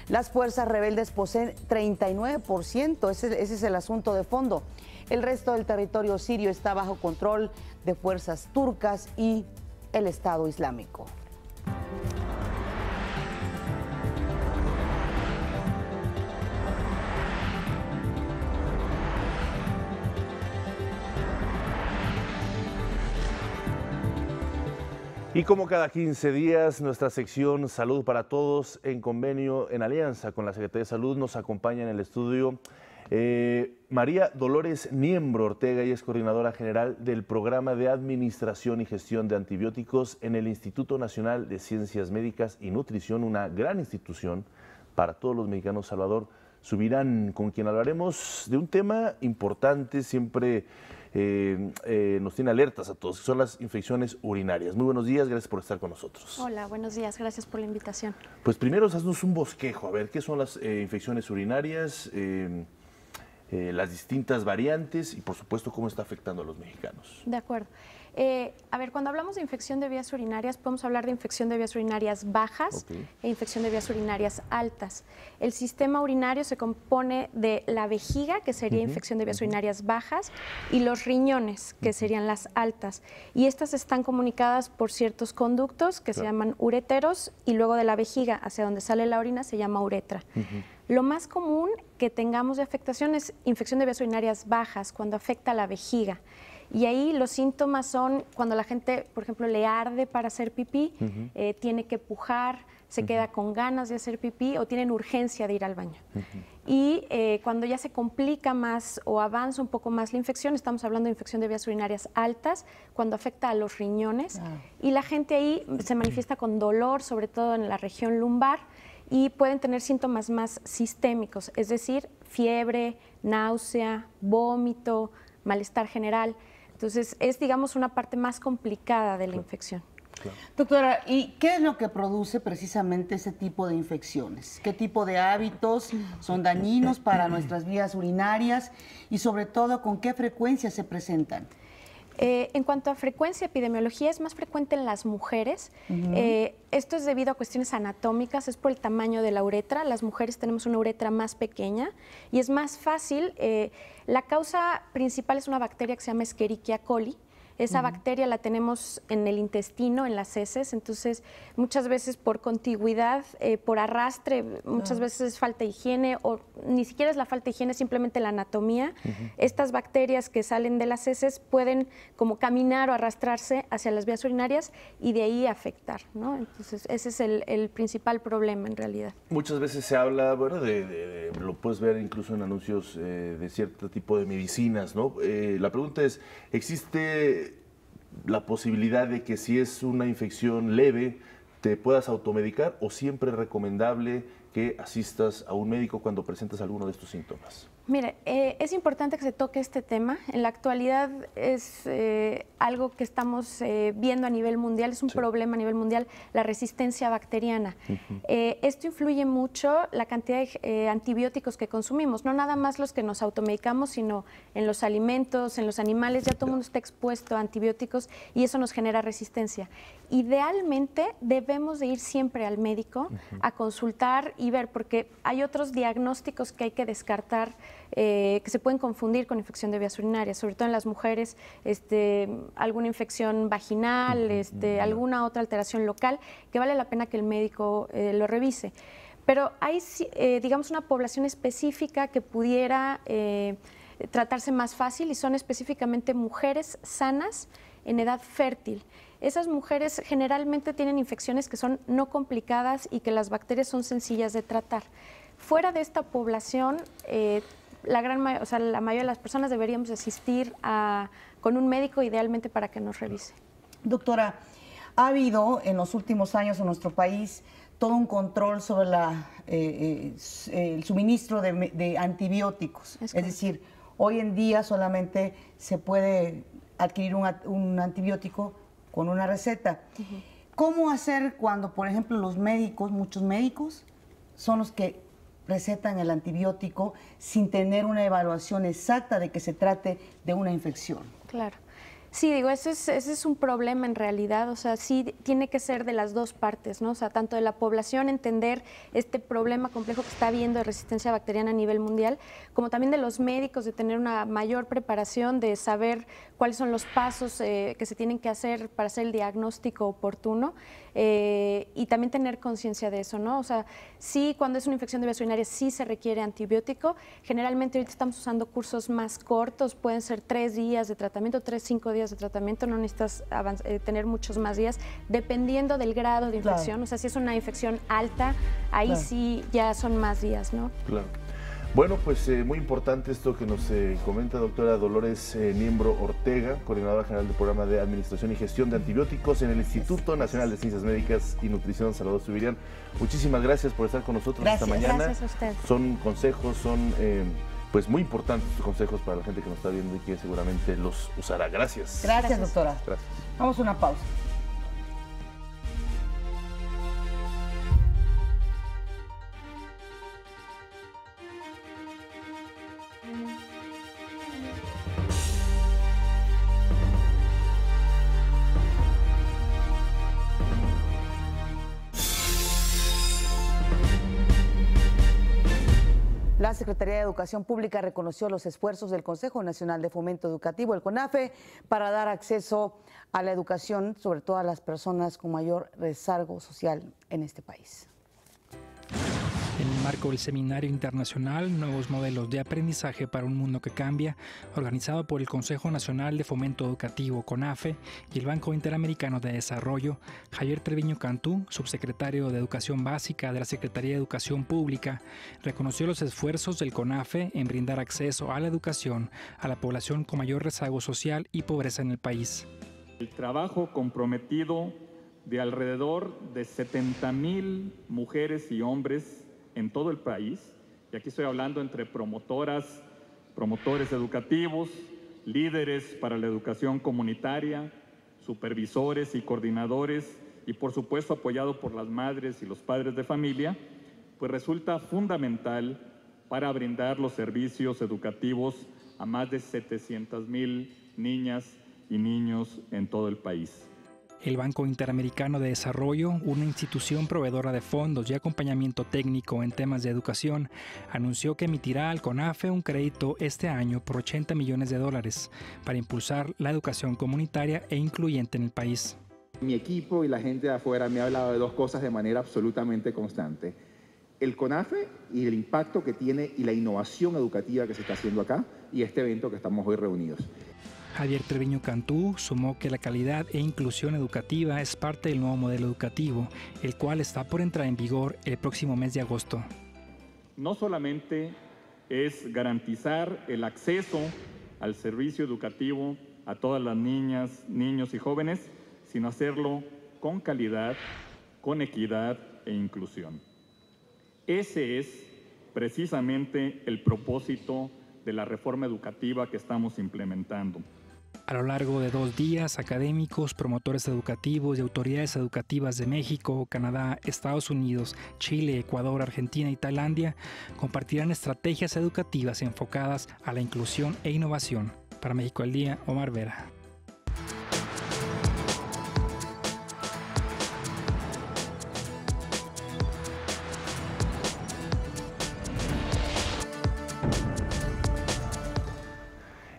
las fuerzas rebeldes poseen 39%. Ese es el asunto de fondo. El resto del territorio sirio está bajo control de fuerzas turcas y el Estado Islámico. Y como cada 15 días, nuestra sección Salud para Todos, en convenio, en alianza con la Secretaría de Salud, nos acompaña en el estudio María Dolores Niembro Ortega, y es coordinadora general del Programa de Administración y Gestión de Antibióticos en el Instituto Nacional de Ciencias Médicas y Nutrición, una gran institución para todos los mexicanos. Salvador Subirán, con quien hablaremos de un tema importante, siempre nos tiene alertas a todos, que son las infecciones urinarias. Muy buenos días, gracias por estar con nosotros. Hola, buenos días, gracias por la invitación. Pues primero, haznos un bosquejo, a ver, ¿qué son las infecciones urinarias, las distintas variantes y, por supuesto, cómo está afectando a los mexicanos? De acuerdo. A ver, cuando hablamos de infección de vías urinarias, podemos hablar de infección de vías urinarias bajas e infección de vías urinarias altas. El sistema urinario se compone de la vejiga, que sería infección de vías urinarias bajas, y los riñones, que serían las altas. Y estas están comunicadas por ciertos conductos que se llaman ureteros, y luego de la vejiga hacia donde sale la orina se llama uretra. Lo más común que tengamos de afectación es infección de vías urinarias bajas, cuando afecta a la vejiga. Y ahí los síntomas son cuando la gente, por ejemplo, le arde para hacer pipí, tiene que pujar, se queda con ganas de hacer pipí o tienen urgencia de ir al baño. Y cuando ya se complica más o avanza un poco más la infección, estamos hablando de infección de vías urinarias altas, cuando afecta a los riñones. Y la gente ahí se manifiesta con dolor, sobre todo en la región lumbar, y pueden tener síntomas más sistémicos, es decir, fiebre, náusea, vómito, malestar general. Entonces, es, digamos, una parte más complicada de la infección. Claro. Doctora, ¿y qué es lo que produce precisamente ese tipo de infecciones? ¿Qué tipo de hábitos son dañinos para nuestras vías urinarias y sobre todo con qué frecuencia se presentan? En cuanto a frecuencia, epidemiología es más frecuente en las mujeres. Esto es debido a cuestiones anatómicas, es por el tamaño de la uretra. Las mujeres tenemos una uretra más pequeña y es más fácil. La causa principal es una bacteria que se llama Escherichia coli. Esa bacteria la tenemos en el intestino, en las heces, entonces muchas veces por contigüidad, por arrastre, muchas veces es falta de higiene o ni siquiera es la falta de higiene, simplemente la anatomía. Estas bacterias que salen de las heces pueden como caminar o arrastrarse hacia las vías urinarias y de ahí afectar, ¿no? Entonces ese es el principal problema en realidad. Muchas veces se habla, bueno, lo puedes ver incluso en anuncios de cierto tipo de medicinas, ¿no? La pregunta es, ¿existe la posibilidad de que si es una infección leve te puedas automedicar o siempre es recomendable que asistas a un médico cuando presentas alguno de estos síntomas? Mire, es importante que se toque este tema. En la actualidad es algo que estamos viendo a nivel mundial, es un problema a nivel mundial, la resistencia bacteriana. Esto influye mucho la cantidad de antibióticos que consumimos, no nada más los que nos automedicamos, sino en los alimentos, en los animales, ya todo el mundo está expuesto a antibióticos y eso nos genera resistencia. Idealmente debemos de ir siempre al médico a consultar y ver, porque hay otros diagnósticos que hay que descartar que se pueden confundir con infección de vías urinarias, sobre todo en las mujeres, alguna infección vaginal, alguna otra alteración local, que vale la pena que el médico lo revise. Pero hay, digamos, una población específica que pudiera tratarse más fácil y son específicamente mujeres sanas en edad fértil. Esas mujeres generalmente tienen infecciones que son no complicadas y que las bacterias son sencillas de tratar. Fuera de esta población, la mayoría de las personas deberíamos asistir con un médico idealmente para que nos revise. Doctora, ha habido en los últimos años en nuestro país todo un control sobre el suministro de antibióticos. Es decir, hoy en día solamente se puede adquirir un antibiótico con una receta. ¿Cómo hacer cuando, por ejemplo, los médicos, muchos médicos, son los que recetan el antibiótico sin tener una evaluación exacta de que se trate de una infección? Claro. Sí, digo, ese es un problema en realidad, o sea, sí tiene que ser de las dos partes, ¿no? O sea, tanto de la población entender este problema complejo que está habiendo de resistencia bacteriana a nivel mundial, como también de los médicos de tener una mayor preparación, de saber cuáles son los pasos que se tienen que hacer para hacer el diagnóstico oportuno y también tener conciencia de eso, ¿no? O sea, sí, cuando es una infección de vías urinarias sí se requiere antibiótico, generalmente ahorita estamos usando cursos más cortos, pueden ser 3 días de tratamiento, 5 días de tratamiento, no necesitas tener muchos más días, dependiendo del grado de infección. Claro. O sea, si es una infección alta, ahí sí ya son más días, ¿no? Claro. Bueno, pues muy importante esto que nos comenta doctora Dolores Niembro Ortega, coordinadora general del Programa de Administración y Gestión de Antibióticos en el Instituto Nacional de Ciencias Médicas y Nutrición Salvador Subirián. Muchísimas gracias por estar con nosotros esta mañana. Gracias a usted. Son consejos, son pues muy importantes estos consejos para la gente que nos está viendo y que seguramente los usará. Gracias. Gracias, doctora. Gracias. Vamos a una pausa. La Secretaría de Educación Pública reconoció los esfuerzos del Consejo Nacional de Fomento Educativo, el CONAFE, para dar acceso a la educación, sobre todo a las personas con mayor rezago social en este país. En el marco del Seminario Internacional Nuevos Modelos de Aprendizaje para un Mundo que Cambia, organizado por el Consejo Nacional de Fomento Educativo, CONAFE, y el Banco Interamericano de Desarrollo, Javier Treviño Cantú, subsecretario de Educación Básica de la Secretaría de Educación Pública, reconoció los esfuerzos del CONAFE en brindar acceso a la educación a la población con mayor rezago social y pobreza en el país. El trabajo comprometido de alrededor de 70,000 mujeres y hombres en todo el país, y aquí estoy hablando entre promotoras, promotores educativos, líderes para la educación comunitaria, supervisores y coordinadores, y por supuesto apoyado por las madres y los padres de familia, pues resulta fundamental para brindar los servicios educativos a más de 700,000 niñas y niños en todo el país. El Banco Interamericano de Desarrollo, una institución proveedora de fondos y acompañamiento técnico en temas de educación, anunció que emitirá al CONAFE un crédito este año por $80 millones para impulsar la educación comunitaria e incluyente en el país. Mi equipo y la gente de afuera me ha hablado de dos cosas de manera absolutamente constante. El CONAFE y el impacto que tiene y la innovación educativa que se está haciendo acá y este evento que estamos hoy reunidos. Javier Treviño Cantú sumó que la calidad e inclusión educativa es parte del nuevo modelo educativo, el cual está por entrar en vigor el próximo mes de agosto. No solamente es garantizar el acceso al servicio educativo a todas las niñas, niños y jóvenes, sino hacerlo con calidad, con equidad e inclusión. Ese es precisamente el propósito de la reforma educativa que estamos implementando. A lo largo de 2 días, académicos, promotores educativos y autoridades educativas de México, Canadá, Estados Unidos, Chile, Ecuador, Argentina y Tailandia compartirán estrategias educativas enfocadas a la inclusión e innovación. Para México al Día, Omar Vera.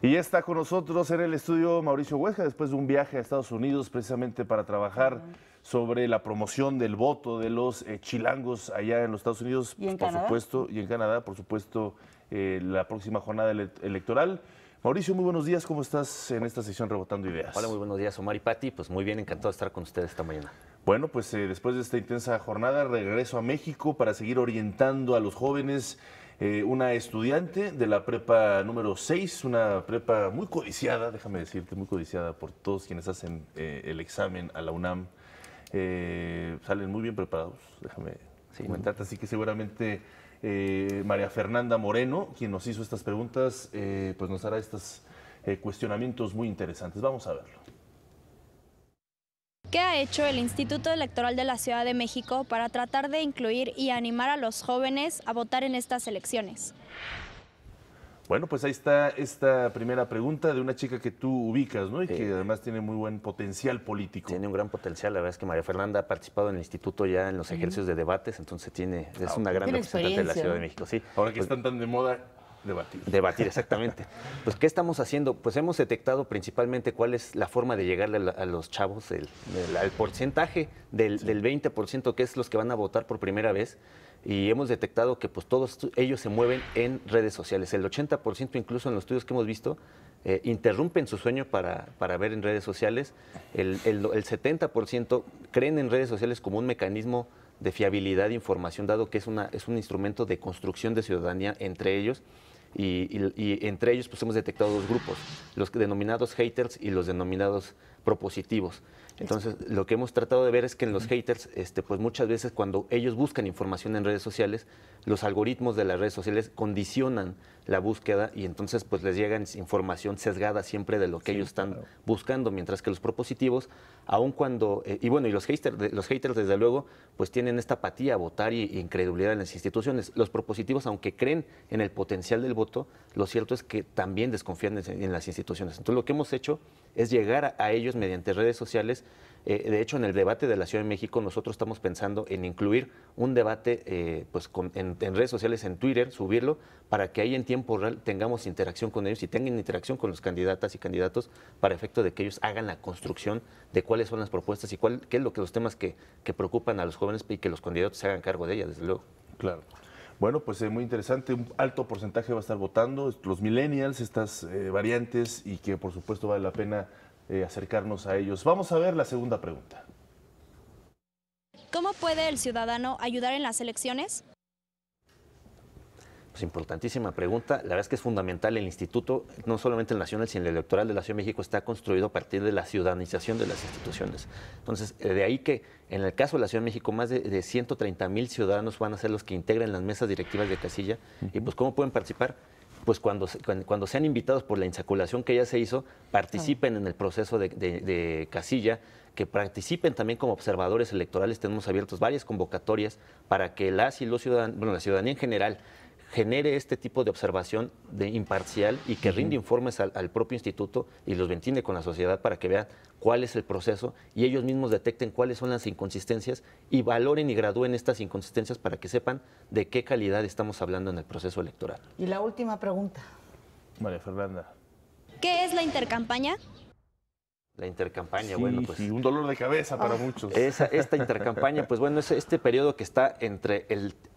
Y ya está con nosotros en el estudio Mauricio Huesca, después de un viaje a Estados Unidos precisamente para trabajar sobre la promoción del voto de los chilangos allá en los Estados Unidos, ¿Y en por Canadá? supuesto, y en Canadá, por supuesto, la próxima jornada electoral. Mauricio, muy buenos días, ¿cómo estás en esta sesión Rebotando Ideas? Hola, muy buenos días, Omar y Pati, pues muy bien, encantado de estar con ustedes esta mañana. Bueno, pues después de esta intensa jornada, regreso a México para seguir orientando a los jóvenes. Una estudiante de la prepa número 6, una prepa muy codiciada, déjame decirte, muy codiciada por todos quienes hacen el examen a la UNAM. Salen muy bien preparados, déjame comentarte, así que seguramente María Fernanda Moreno, quien nos hizo estas preguntas, pues nos hará estos cuestionamientos muy interesantes. Vamos a verlo. ¿Qué ha hecho el Instituto Electoral de la Ciudad de México para tratar de incluir y animar a los jóvenes a votar en estas elecciones? Bueno, pues ahí está esta primera pregunta de una chica que tú ubicas, ¿no? Y que además tiene muy buen potencial político. Tiene un gran potencial, la verdad es que María Fernanda ha participado en el instituto ya en los ejercicios de debates, entonces es una gran representante de la Ciudad de México. Sí. Ahora que están tan de moda, debatir. Debatir, exactamente. Pues, ¿qué estamos haciendo? Pues hemos detectado principalmente cuál es la forma de llegarle a los chavos, el porcentaje del 20%, que es los que van a votar por primera vez, y hemos detectado que pues todos ellos se mueven en redes sociales. El 80% incluso en los estudios que hemos visto interrumpen su sueño para ver en redes sociales. El 70% creen en redes sociales como un mecanismo de fiabilidad de información, dado que es un instrumento de construcción de ciudadanía entre ellos. Y entre ellos pues hemos detectado 2 grupos, los denominados haters y los denominados propositivos. Entonces, lo que hemos tratado de ver es que en los haters, pues muchas veces cuando ellos buscan información en redes sociales, los algoritmos de las redes sociales condicionan la búsqueda y entonces pues les llega información sesgada siempre de lo que ellos están buscando, mientras que los propositivos, aun cuando, y los haters desde luego, pues tienen esta apatía a votar y incredulidad en las instituciones. Los propositivos, aunque creen en el potencial del voto, lo cierto es que también desconfían en las instituciones. Entonces, lo que hemos hecho es llegar a ellos mediante redes sociales. De hecho, en el debate de la Ciudad de México, nosotros estamos pensando en incluir un debate en redes sociales, en Twitter, subirlo, para que ahí en tiempo real tengamos interacción con ellos y tengan interacción con los candidatas y candidatos para efecto de que ellos hagan la construcción de cuáles son las propuestas y qué es los temas que preocupan a los jóvenes y que los candidatos se hagan cargo de ellas, desde luego. Claro. Bueno, pues muy interesante, un alto porcentaje va a estar votando, los millennials, estas variantes, y que por supuesto vale la pena acercarnos a ellos. Vamos a ver la segunda pregunta. ¿Cómo puede el ciudadano ayudar en las elecciones? Pues importantísima pregunta. La verdad es que es fundamental. El instituto, no solamente el nacional, sino el electoral de la Ciudad de México, está construido a partir de la ciudadanización de las instituciones. Entonces, de ahí que en el caso de la Ciudad de México, más de 130,000 ciudadanos van a ser los que integran las mesas directivas de casilla. Y pues, ¿cómo pueden participar? pues cuando sean invitados por la insaculación que ya se hizo, participen en el proceso de casilla, que participen también como observadores electorales. Tenemos abiertos varias convocatorias para que la ciudadanía en general genere este tipo de observación imparcial y que rinde informes al propio instituto y los ventile con la sociedad para que vean cuál es el proceso y ellos mismos detecten cuáles son las inconsistencias y valoren y gradúen estas inconsistencias para que sepan de qué calidad estamos hablando en el proceso electoral. Y la última pregunta. María Fernanda. ¿Qué es la intercampaña? La intercampaña, Sí, bueno, pues... sí, un dolor de cabeza para muchos. Esta intercampaña, pues bueno, es este periodo que está entre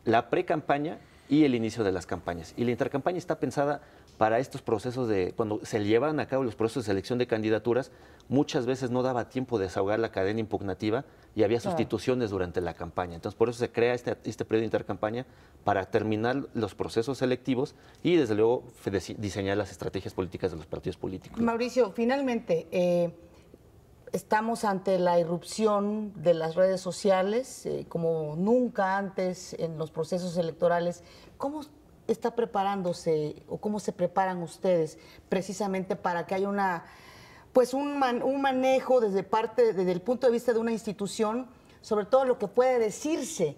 la pre-campaña y el inicio de las campañas. Y la intercampaña está pensada para estos procesos de, cuando se llevan a cabo los procesos de selección de candidaturas, muchas veces no daba tiempo de desahogar la cadena impugnativa y había sustituciones durante la campaña. Entonces, por eso se crea este periodo de intercampaña para terminar los procesos selectivos y, desde luego, diseñar las estrategias políticas de los partidos políticos. Mauricio, finalmente, estamos ante la irrupción de las redes sociales, como nunca antes en los procesos electorales. ¿Cómo está preparándose o cómo se preparan ustedes precisamente para que haya un manejo desde el punto de vista de una institución, sobre todo lo que puede decirse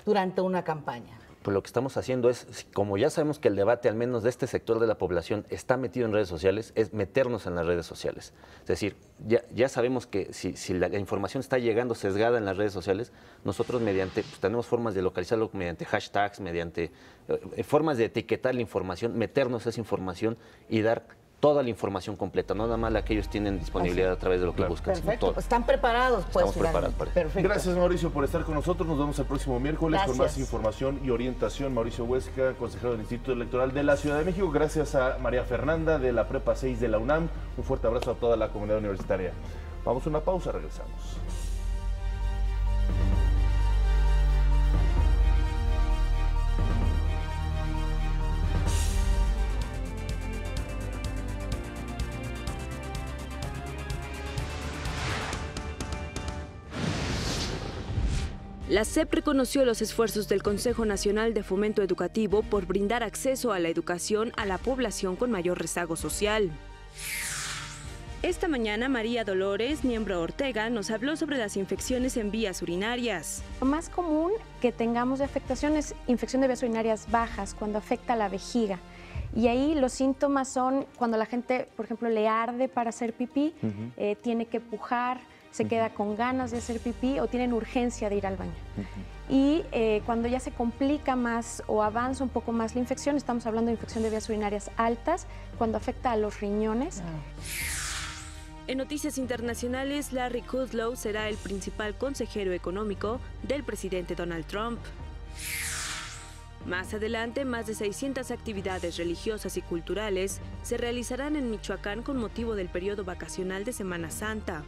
durante una campaña? Pues lo que estamos haciendo es, como ya sabemos que el debate, al menos de este sector de la población, está metido en redes sociales, es meternos en las redes sociales. Es decir, ya sabemos que si la información está llegando sesgada en las redes sociales, nosotros tenemos formas de localizarlo mediante hashtags, mediante formas de etiquetar la información, meternos esa información y dar toda la información completa, no nada más la que ellos tienen disponibilidad a través de lo que buscan. Perfecto, están preparados, pues. Estamos preparados para eso. Perfecto. Gracias, Mauricio, por estar con nosotros. Nos vemos el próximo miércoles con más información y orientación. Mauricio Huesca, consejero del Instituto Electoral de la Ciudad de México. Gracias a María Fernanda de la Prepa 6 de la UNAM. Un fuerte abrazo a toda la comunidad universitaria. Vamos a una pausa, regresamos. La SEP reconoció los esfuerzos del Consejo Nacional de Fomento Educativo por brindar acceso a la educación a la población con mayor rezago social. Esta mañana, María Dolores Niembro Ortega nos habló sobre las infecciones en vías urinarias. Lo más común que tengamos de afectación es infección de vías urinarias bajas, cuando afecta la vejiga. Y ahí los síntomas son cuando la gente, por ejemplo, le arde para hacer pipí, tiene que pujar, se queda con ganas de hacer pipí o tienen urgencia de ir al baño. Y cuando ya se complica más o avanza un poco más la infección, estamos hablando de infección de vías urinarias altas, cuando afecta a los riñones. En noticias internacionales, Larry Kudlow será el principal consejero económico del presidente Donald Trump. Más adelante, más de 600 actividades religiosas y culturales se realizarán en Michoacán con motivo del periodo vacacional de Semana Santa.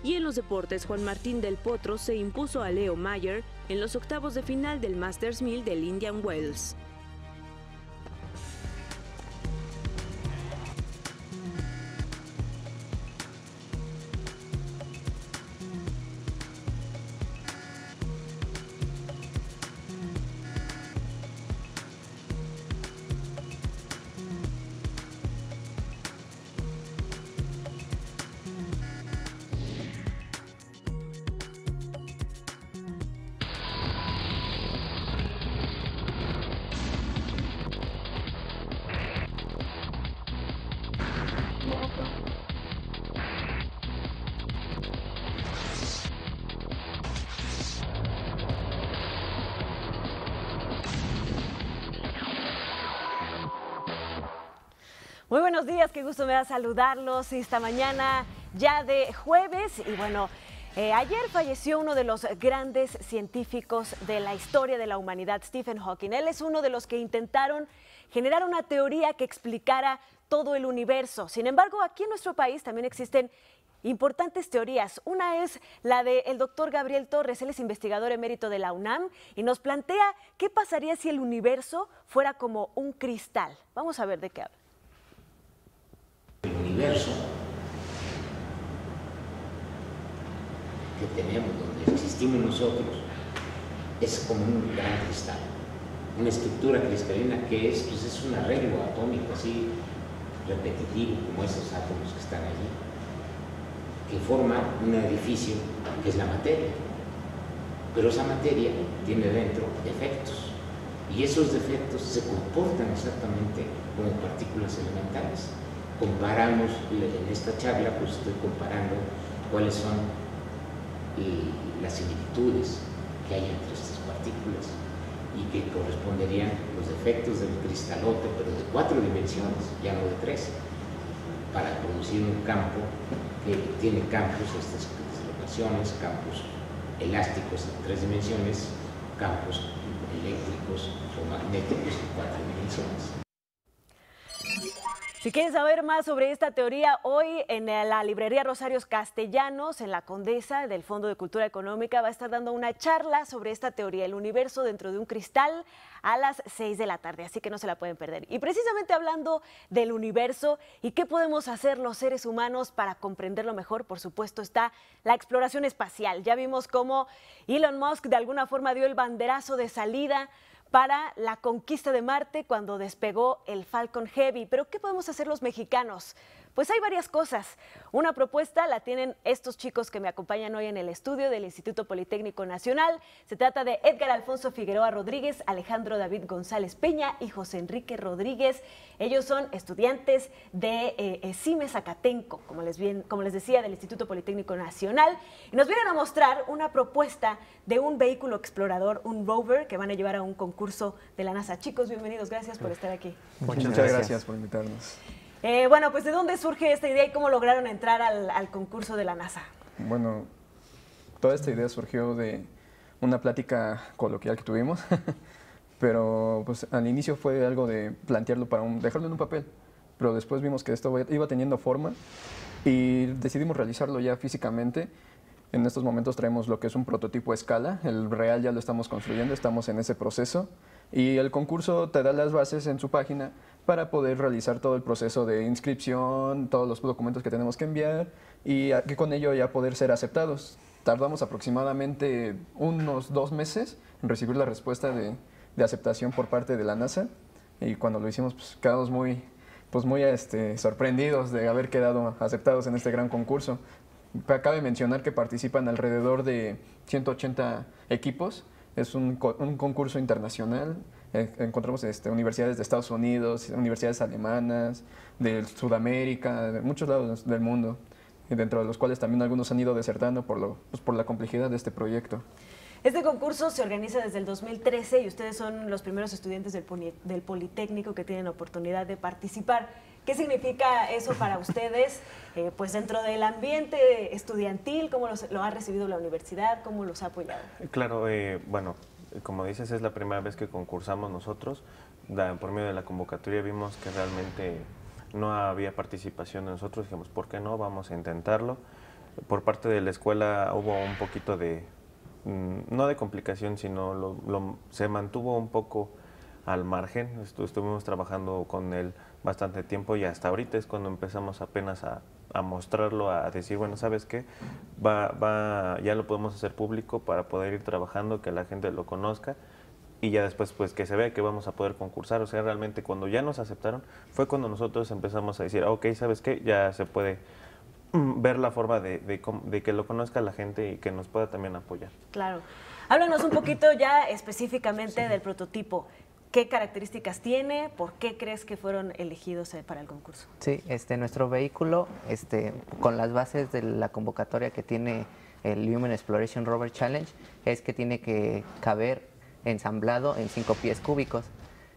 Y en los deportes, Juan Martín del Potro se impuso a Leo Mayer en los octavos de final del Masters 1000 del Indian Wells. Muy buenos días, qué gusto me da saludarlos esta mañana ya de jueves. Y bueno, ayer falleció uno de los grandes científicos de la historia de la humanidad, Stephen Hawking. Él es uno de los que intentaron generar una teoría que explicara todo el universo. Sin embargo, aquí en nuestro país también existen importantes teorías. Una es la del doctor Gabriel Torres. Él es investigador emérito de la UNAM y nos plantea qué pasaría si el universo fuera como un cristal. Vamos a ver de qué habla. El universo que tenemos, donde existimos nosotros, es como un gran cristal. una estructura cristalina que es, pues es un arreglo atómico así repetitivo como esos átomos que están allí, que forma un edificio que es la materia. Pero esa materia tiene dentro efectos y esos defectos se comportan exactamente como partículas elementales. Comparamos, en esta charla pues estoy comparando cuáles son las similitudes que hay entre estas partículas y que corresponderían los defectos del cristalote, pero de 4 dimensiones, ya no de 3, para producir un campo que tiene campos, estas dislocaciones, campos elásticos en 3 dimensiones, campos eléctricos o magnéticos en 4 dimensiones. Si quieren saber más sobre esta teoría, hoy en la librería Rosarios Castellanos, en la Condesa del Fondo de Cultura Económica, va a estar dando una charla sobre esta teoría, el universo dentro de un cristal, a las 6 de la tarde, así que no se la pueden perder. Y precisamente hablando del universo y qué podemos hacer los seres humanos para comprenderlo mejor, por supuesto está la exploración espacial. Ya vimos cómo Elon Musk de alguna forma dio el banderazo de salida para la conquista de Marte cuando despegó el Falcon Heavy. ¿Pero qué podemos hacer los mexicanos? Pues hay varias cosas. Una propuesta la tienen estos chicos que me acompañan hoy en el estudio del Instituto Politécnico Nacional. Se trata de Edgar Alfonso Figueroa Rodríguez, Alejandro David González Peña y José Enrique Rodríguez. Ellos son estudiantes de CIME Zacatenco, como les decía, del Instituto Politécnico Nacional. Y nos vienen a mostrar una propuesta de un vehículo explorador, un rover, que van a llevar a un concurso de la NASA. Chicos, bienvenidos. Gracias por estar aquí. Muchas gracias por invitarnos. Bueno, pues ¿de dónde surge esta idea y cómo lograron entrar al concurso de la NASA? Bueno, toda esta idea surgió de una plática coloquial que tuvimos, pero pues al inicio fue algo de plantearlo para dejarlo en un papel, pero después vimos que esto iba teniendo forma y decidimos realizarlo ya físicamente. En estos momentos traemos lo que es un prototipo a escala, el real ya lo estamos construyendo, estamos en ese proceso y el concurso te da las bases en su página para poder realizar todo el proceso de inscripción, todos los documentos que tenemos que enviar y que con ello ya poder ser aceptados. Tardamos aproximadamente unos 2 meses en recibir la respuesta de aceptación por parte de la NASA y cuando lo hicimos pues quedamos muy sorprendidos de haber quedado aceptados en este gran concurso. Cabe mencionar que participan alrededor de 180 equipos. Es un concurso internacional. Encontramos universidades de Estados Unidos, universidades alemanas, de Sudamérica, de muchos lados del mundo, dentro de los cuales también algunos han ido desertando por la complejidad de este proyecto. Este concurso se organiza desde el 2013 y ustedes son los primeros estudiantes del Politécnico que tienen oportunidad de participar. ¿Qué significa eso para ustedes? Pues dentro del ambiente estudiantil, ¿cómo lo ha recibido la universidad? ¿Cómo los ha apoyado? Claro, bueno, como dices, es la primera vez que concursamos nosotros. Por medio de la convocatoria vimos que realmente no había participación de nosotros. Dijimos, ¿por qué no? Vamos a intentarlo. Por parte de la escuela hubo un poquito de, no de complicación, sino se mantuvo un poco al margen. Estuvimos trabajando con él bastante tiempo y hasta ahorita es cuando empezamos apenas a mostrarlo, a decir, bueno, ¿sabes qué? Ya lo podemos hacer público para poder ir trabajando, que la gente lo conozca y ya después pues que se vea que vamos a poder concursar. O sea, realmente cuando ya nos aceptaron fue cuando nosotros empezamos a decir, ok, ¿sabes qué? Ya se puede ver la forma de que lo conozca la gente y que nos pueda también apoyar. Claro. Háblanos un poquito ya específicamente del prototipo. ¿Qué características tiene? ¿Por qué crees que fueron elegidos para el concurso? Sí, nuestro vehículo, con las bases de la convocatoria que tiene el Human Exploration Rover Challenge, es que tiene que caber ensamblado en 5 pies cúbicos.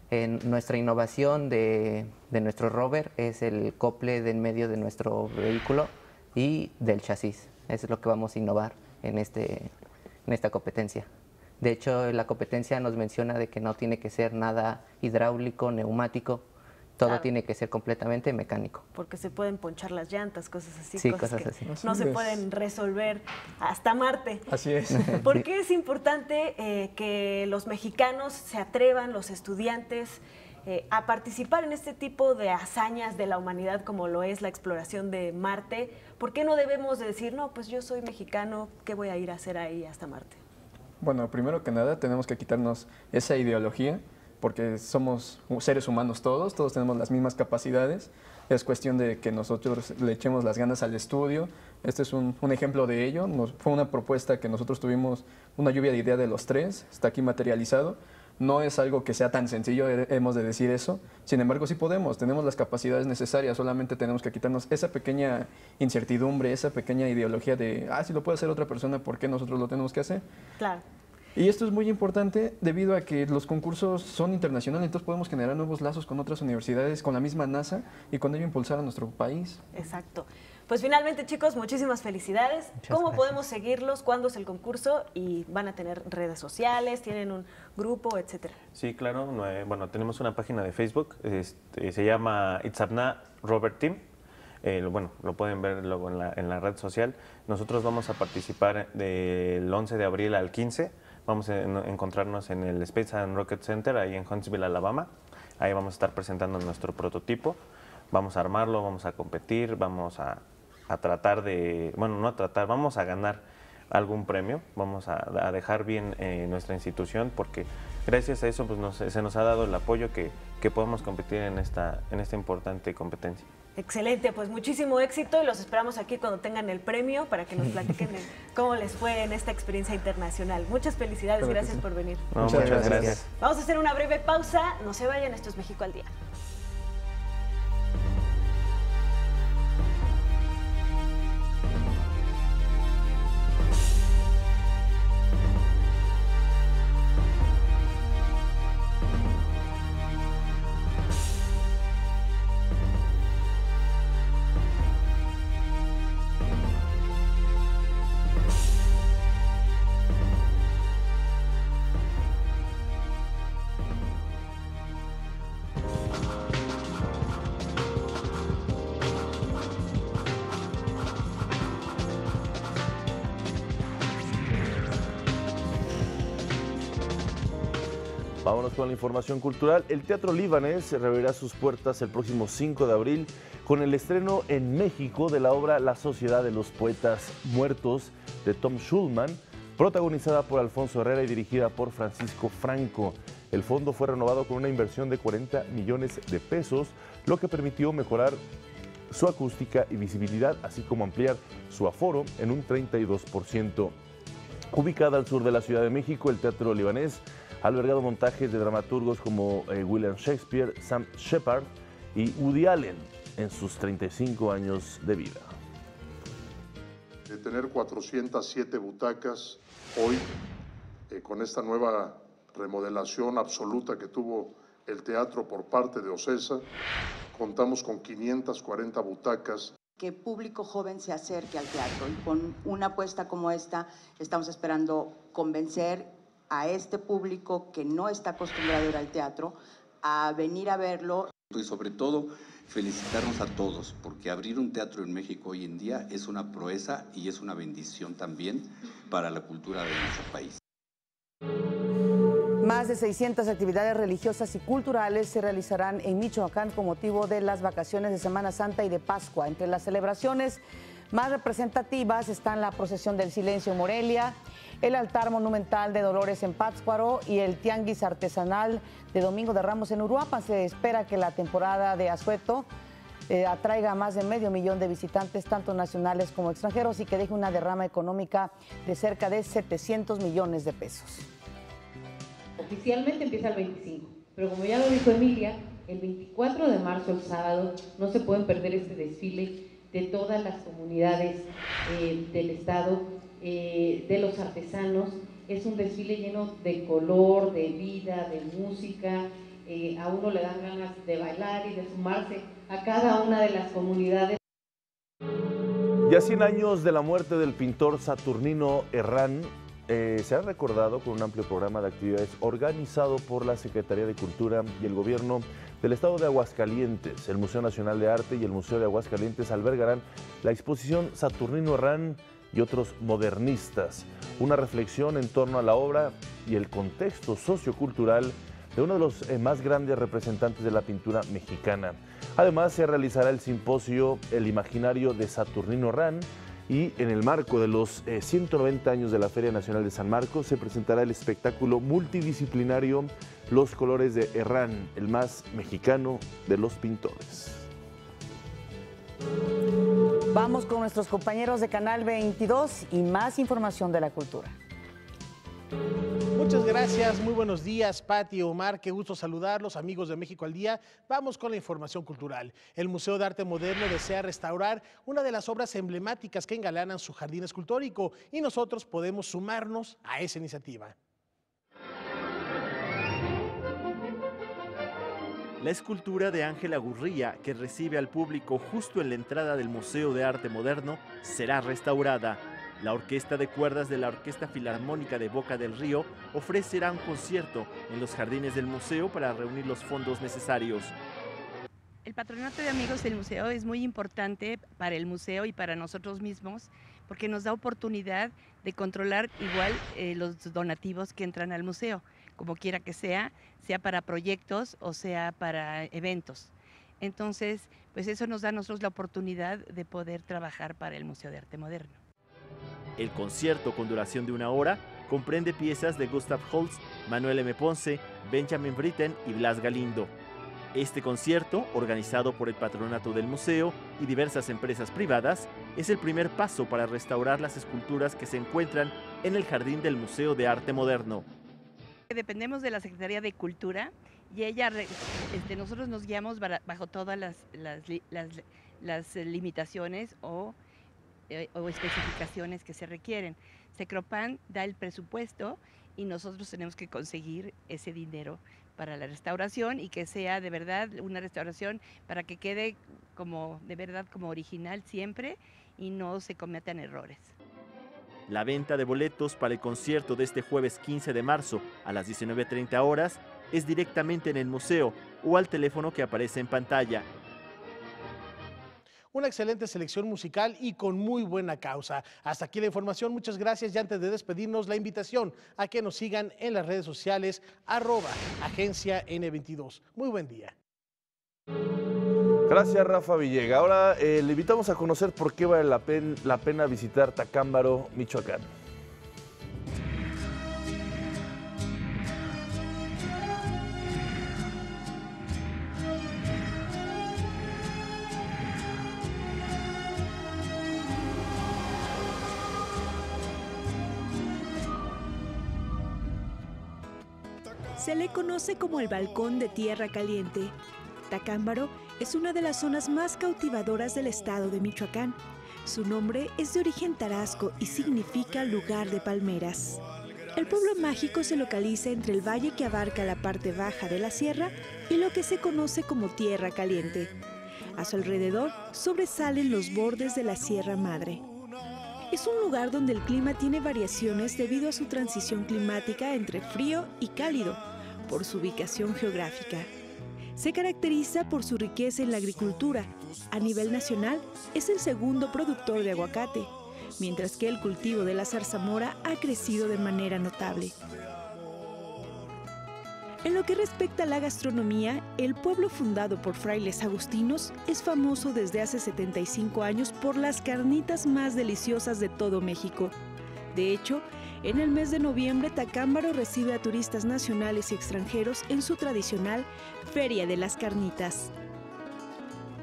Nuestra innovación de nuestro rover es el acople de en medio de nuestro vehículo y del chasis. Eso es lo que vamos a innovar en esta competencia. De hecho, la competencia nos menciona de que no tiene que ser nada hidráulico, neumático, todo claro, tiene que ser completamente mecánico. Porque se pueden ponchar las llantas, cosas así, sí, cosas que así. No se pueden resolver hasta Marte. Así es. ¿Por qué es importante que los mexicanos se atrevan, los estudiantes, a participar en este tipo de hazañas de la humanidad como lo es la exploración de Marte? ¿Por qué no debemos de decir, no, pues yo soy mexicano, ¿qué voy a ir a hacer ahí hasta Marte? Bueno, primero que nada tenemos que quitarnos esa ideología porque somos seres humanos todos tenemos las mismas capacidades. Es cuestión de que nosotros le echemos las ganas al estudio. Este es un ejemplo de ello. Fue una propuesta que nosotros tuvimos, una lluvia de ideas de los tres, está aquí materializado. No es algo que sea tan sencillo, hemos de decir eso. Sin embargo, sí podemos, tenemos las capacidades necesarias, solamente tenemos que quitarnos esa pequeña incertidumbre, esa pequeña ideología de, si lo puede hacer otra persona, ¿por qué nosotros lo tenemos que hacer? Claro. Y esto es muy importante debido a que los concursos son internacionales, entonces podemos generar nuevos lazos con otras universidades, con la misma NASA y con ello impulsar a nuestro país. Exacto. Pues finalmente, chicos, muchísimas felicidades. ¿Cómo podemos seguirlos? ¿Cuándo es el concurso? ¿Y van a tener redes sociales? ¿Tienen un grupo, etcétera? Sí, claro. Bueno, tenemos una página de Facebook, se llama Itzapna Robert Team. Bueno, lo pueden ver luego en la red social. Nosotros vamos a participar del 11 de abril al 15. Vamos a encontrarnos en el Space and Rocket Center, ahí en Huntsville, Alabama. Ahí vamos a estar presentando nuestro prototipo. Vamos a armarlo, vamos a competir, vamos a tratar de... Bueno, no a tratar, vamos a ganar algún premio. Vamos a dejar bien nuestra institución, porque gracias a eso pues se nos ha dado el apoyo que podemos competir en esta importante competencia. Excelente, pues muchísimo éxito y los esperamos aquí cuando tengan el premio para que nos platiquen de cómo les fue en esta experiencia internacional. Muchas felicidades, gracias por venir. Muchas gracias. Vamos a hacer una breve pausa, no se vayan, esto es México al Día. Vámonos con la información cultural. El Teatro Libanés reabrirá sus puertas el próximo 5 de abril con el estreno en México de la obra La Sociedad de los Poetas Muertos de Tom Schulman, protagonizada por Alfonso Herrera y dirigida por Francisco Franco. El fondo fue renovado con una inversión de 40 millones de pesos, lo que permitió mejorar su acústica y visibilidad, así como ampliar su aforo en un 32%. Ubicada al sur de la Ciudad de México, el Teatro Libanés ha albergado montajes de dramaturgos como William Shakespeare, Sam Shepard y Woody Allen en sus 35 años de vida. De tener 407 butacas hoy, con esta nueva remodelación absoluta que tuvo el teatro por parte de OCESA, contamos con 540 butacas. Que público joven se acerque al teatro, y con una apuesta como esta estamos esperando convencer a este público que no está acostumbrado a ir al teatro a venir a verlo. Y sobre todo felicitarnos a todos, porque abrir un teatro en México hoy en día es una proeza y es una bendición también para la cultura de nuestro país. Más de 600 actividades religiosas y culturales se realizarán en Michoacán con motivo de las vacaciones de Semana Santa y de Pascua. Entre las celebraciones más representativas están la Procesión del Silencio en Morelia, el altar monumental de Dolores en Pátzcuaro y el tianguis artesanal de Domingo de Ramos en Uruapan. Se espera que la temporada de asueto atraiga a más de 500,000 de visitantes, tanto nacionales como extranjeros, y que deje una derrama económica de cerca de 700 millones de pesos. Oficialmente empieza el 25, pero como ya lo dijo Emilia, el 24 de marzo, el sábado, no se pueden perder este desfile de todas las comunidades del estado, de los artesanos. Es un desfile lleno de color, de vida, de música. A uno le dan ganas de bailar y de sumarse a cada una de las comunidades. Ya 100 años de la muerte del pintor Saturnino Herrán, se ha recordado con un amplio programa de actividades organizado por la Secretaría de Cultura y el Gobierno del Estado de Aguascalientes. El Museo Nacional de Arte y el Museo de Aguascalientes albergarán la exposición Saturnino Herrán y otros modernistas, una reflexión en torno a la obra y el contexto sociocultural de uno de los más grandes representantes de la pintura mexicana. Además, se realizará el simposio El Imaginario de Saturnino Herrán, Y en el marco de los 190 años de la Feria Nacional de San Marcos se presentará el espectáculo multidisciplinario Los Colores de Herrán, el más mexicano de los pintores. Vamos con nuestros compañeros de Canal 22 y más información de la cultura. Muchas gracias, muy buenos días, Pati, Omar, qué gusto saludarlos, amigos de México al Día. Vamos con la información cultural. El Museo de Arte Moderno desea restaurar una de las obras emblemáticas que engalanan su jardín escultórico y nosotros podemos sumarnos a esa iniciativa. La escultura de Ángela Gurría, que recibe al público justo en la entrada del Museo de Arte Moderno, será restaurada. La Orquesta de Cuerdas de la Orquesta Filarmónica de Boca del Río ofrecerá un concierto en los jardines del museo para reunir los fondos necesarios. El Patronato de Amigos del Museo es muy importante para el museo y para nosotros mismos porque nos da oportunidad de controlar igual los donativos que entran al museo, como quiera que sea para proyectos o sea para eventos. Entonces, pues eso nos da a nosotros la oportunidad de poder trabajar para el Museo de Arte Moderno. El concierto, con duración de 1 hora, comprende piezas de Gustav Holst, Manuel M. Ponce, Benjamin Britten y Blas Galindo. Este concierto, organizado por el Patronato del Museo y diversas empresas privadas, es el primer paso para restaurar las esculturas que se encuentran en el jardín del Museo de Arte Moderno. Dependemos de la Secretaría de Cultura y nosotros nos guiamos bajo todas las limitaciones o especificaciones que se requieren. Secropan da el presupuesto y nosotros tenemos que conseguir ese dinero para la restauración y que sea de verdad una restauración para que quede de verdad como original siempre y no se cometan errores. La venta de boletos para el concierto de este jueves 15 de marzo a las 19:30 horas es directamente en el museo o al teléfono que aparece en pantalla. Una excelente selección musical y con muy buena causa. Hasta aquí la información, muchas gracias y antes de despedirnos la invitación a que nos sigan en las redes sociales @Agencia N22. Muy buen día. Gracias, Rafa Villega. Ahora le invitamos a conocer por qué vale la pena visitar Tacámbaro, Michoacán. Se le conoce como el Balcón de Tierra Caliente. Tacámbaro es una de las zonas más cautivadoras del estado de Michoacán. Su nombre es de origen tarasco y significa lugar de palmeras. El pueblo mágico se localiza entre el valle que abarca la parte baja de la sierra y lo que se conoce como Tierra Caliente. A su alrededor sobresalen los bordes de la Sierra Madre. Es un lugar donde el clima tiene variaciones debido a su transición climática entre frío y cálido, por su ubicación geográfica. Se caracteriza por su riqueza en la agricultura. A nivel nacional, es el segundo productor de aguacate, mientras que el cultivo de la zarzamora ha crecido de manera notable. En lo que respecta a la gastronomía, el pueblo fundado por frailes agustinos es famoso desde hace 75 años por las carnitas más deliciosas de todo México. De hecho, en el mes de noviembre, Tacámbaro recibe a turistas nacionales y extranjeros en su tradicional Feria de las Carnitas.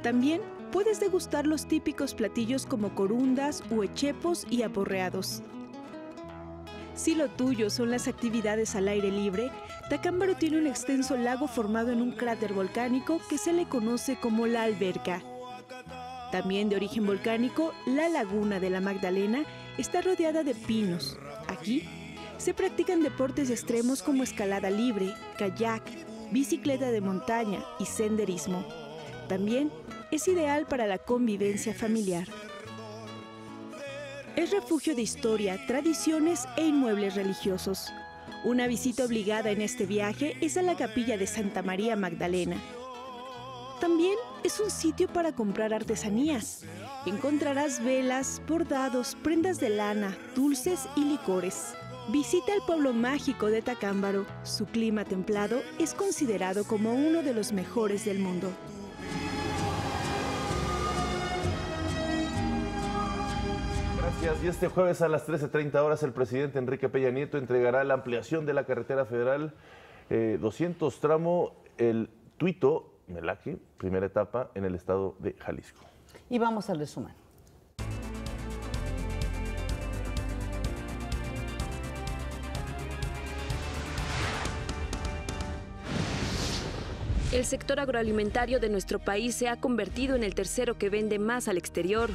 También puedes degustar los típicos platillos como corundas, huechepos y aporreados. Si lo tuyo son las actividades al aire libre, Tacámbaro tiene un extenso lago formado en un cráter volcánico que se le conoce como La Alberca. También de origen volcánico, la Laguna de la Magdalena está rodeada de pinos. Aquí se practican deportes extremos como escalada libre, kayak, bicicleta de montaña y senderismo. También es ideal para la convivencia familiar. Es refugio de historia, tradiciones e inmuebles religiosos. Una visita obligada en este viaje es a la capilla de Santa María Magdalena. También es un sitio para comprar artesanías. Encontrarás velas, bordados, prendas de lana, dulces y licores. Visita el pueblo mágico de Tacámbaro. Su clima templado es considerado como uno de los mejores del mundo. gracias. Y este jueves a las 13:30 horas el presidente Enrique Peña Nieto entregará la ampliación de la carretera federal 200 tramo el Tuito-Melaque, primera etapa en el estado de Jalisco. Y vamos al resumen. El sector agroalimentario de nuestro país se ha convertido en el tercero que vende más al exterior.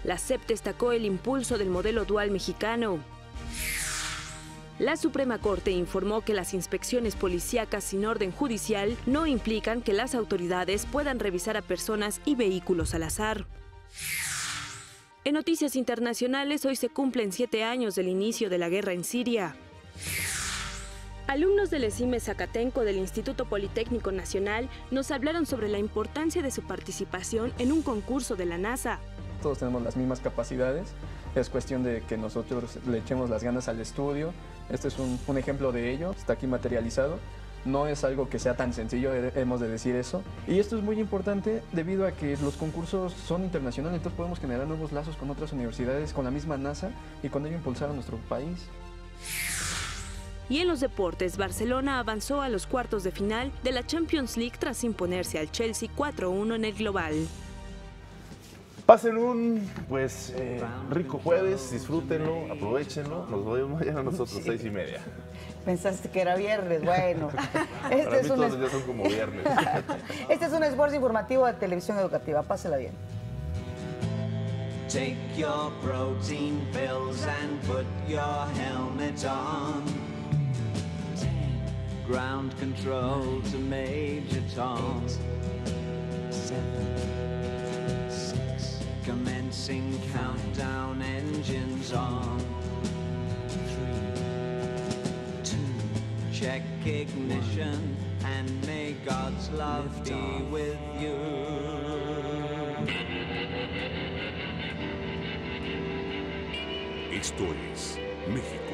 La SEP destacó el impulso del modelo dual mexicano. La Suprema Corte informó que las inspecciones policíacas sin orden judicial no implican que las autoridades puedan revisar a personas y vehículos al azar. En noticias internacionales, hoy se cumplen 7 años del inicio de la guerra en Siria. Alumnos del ESIME Zacatenco del Instituto Politécnico Nacional nos hablaron sobre la importancia de su participación en un concurso de la NASA. Todos tenemos las mismas capacidades, es cuestión de que nosotros le echemos las ganas al estudio. Este es un ejemplo de ello, está aquí materializado. No es algo que sea tan sencillo, hemos de decir eso. Y esto es muy importante debido a que los concursos son internacionales, entonces podemos generar nuevos lazos con otras universidades, con la misma NASA y con ello impulsar a nuestro país. Y en los deportes, Barcelona avanzó a los cuartos de final de la Champions League tras imponerse al Chelsea 4-1 en el global. Pasen un rico jueves, disfrútenlo, aprovechenlo. Nos vemos mañana nosotros, 6:30. Pensaste que era viernes, bueno. Para mí todos los días son como viernes. Este es un esfuerzo informativo de Televisión Educativa. Pásela bien. Take your protein pills and put your helmet on. Ground control to Major Tom. 7, 6. Commencing countdown, engines on. 3, 2. Check ignition and may God's love be with you. Esto es México.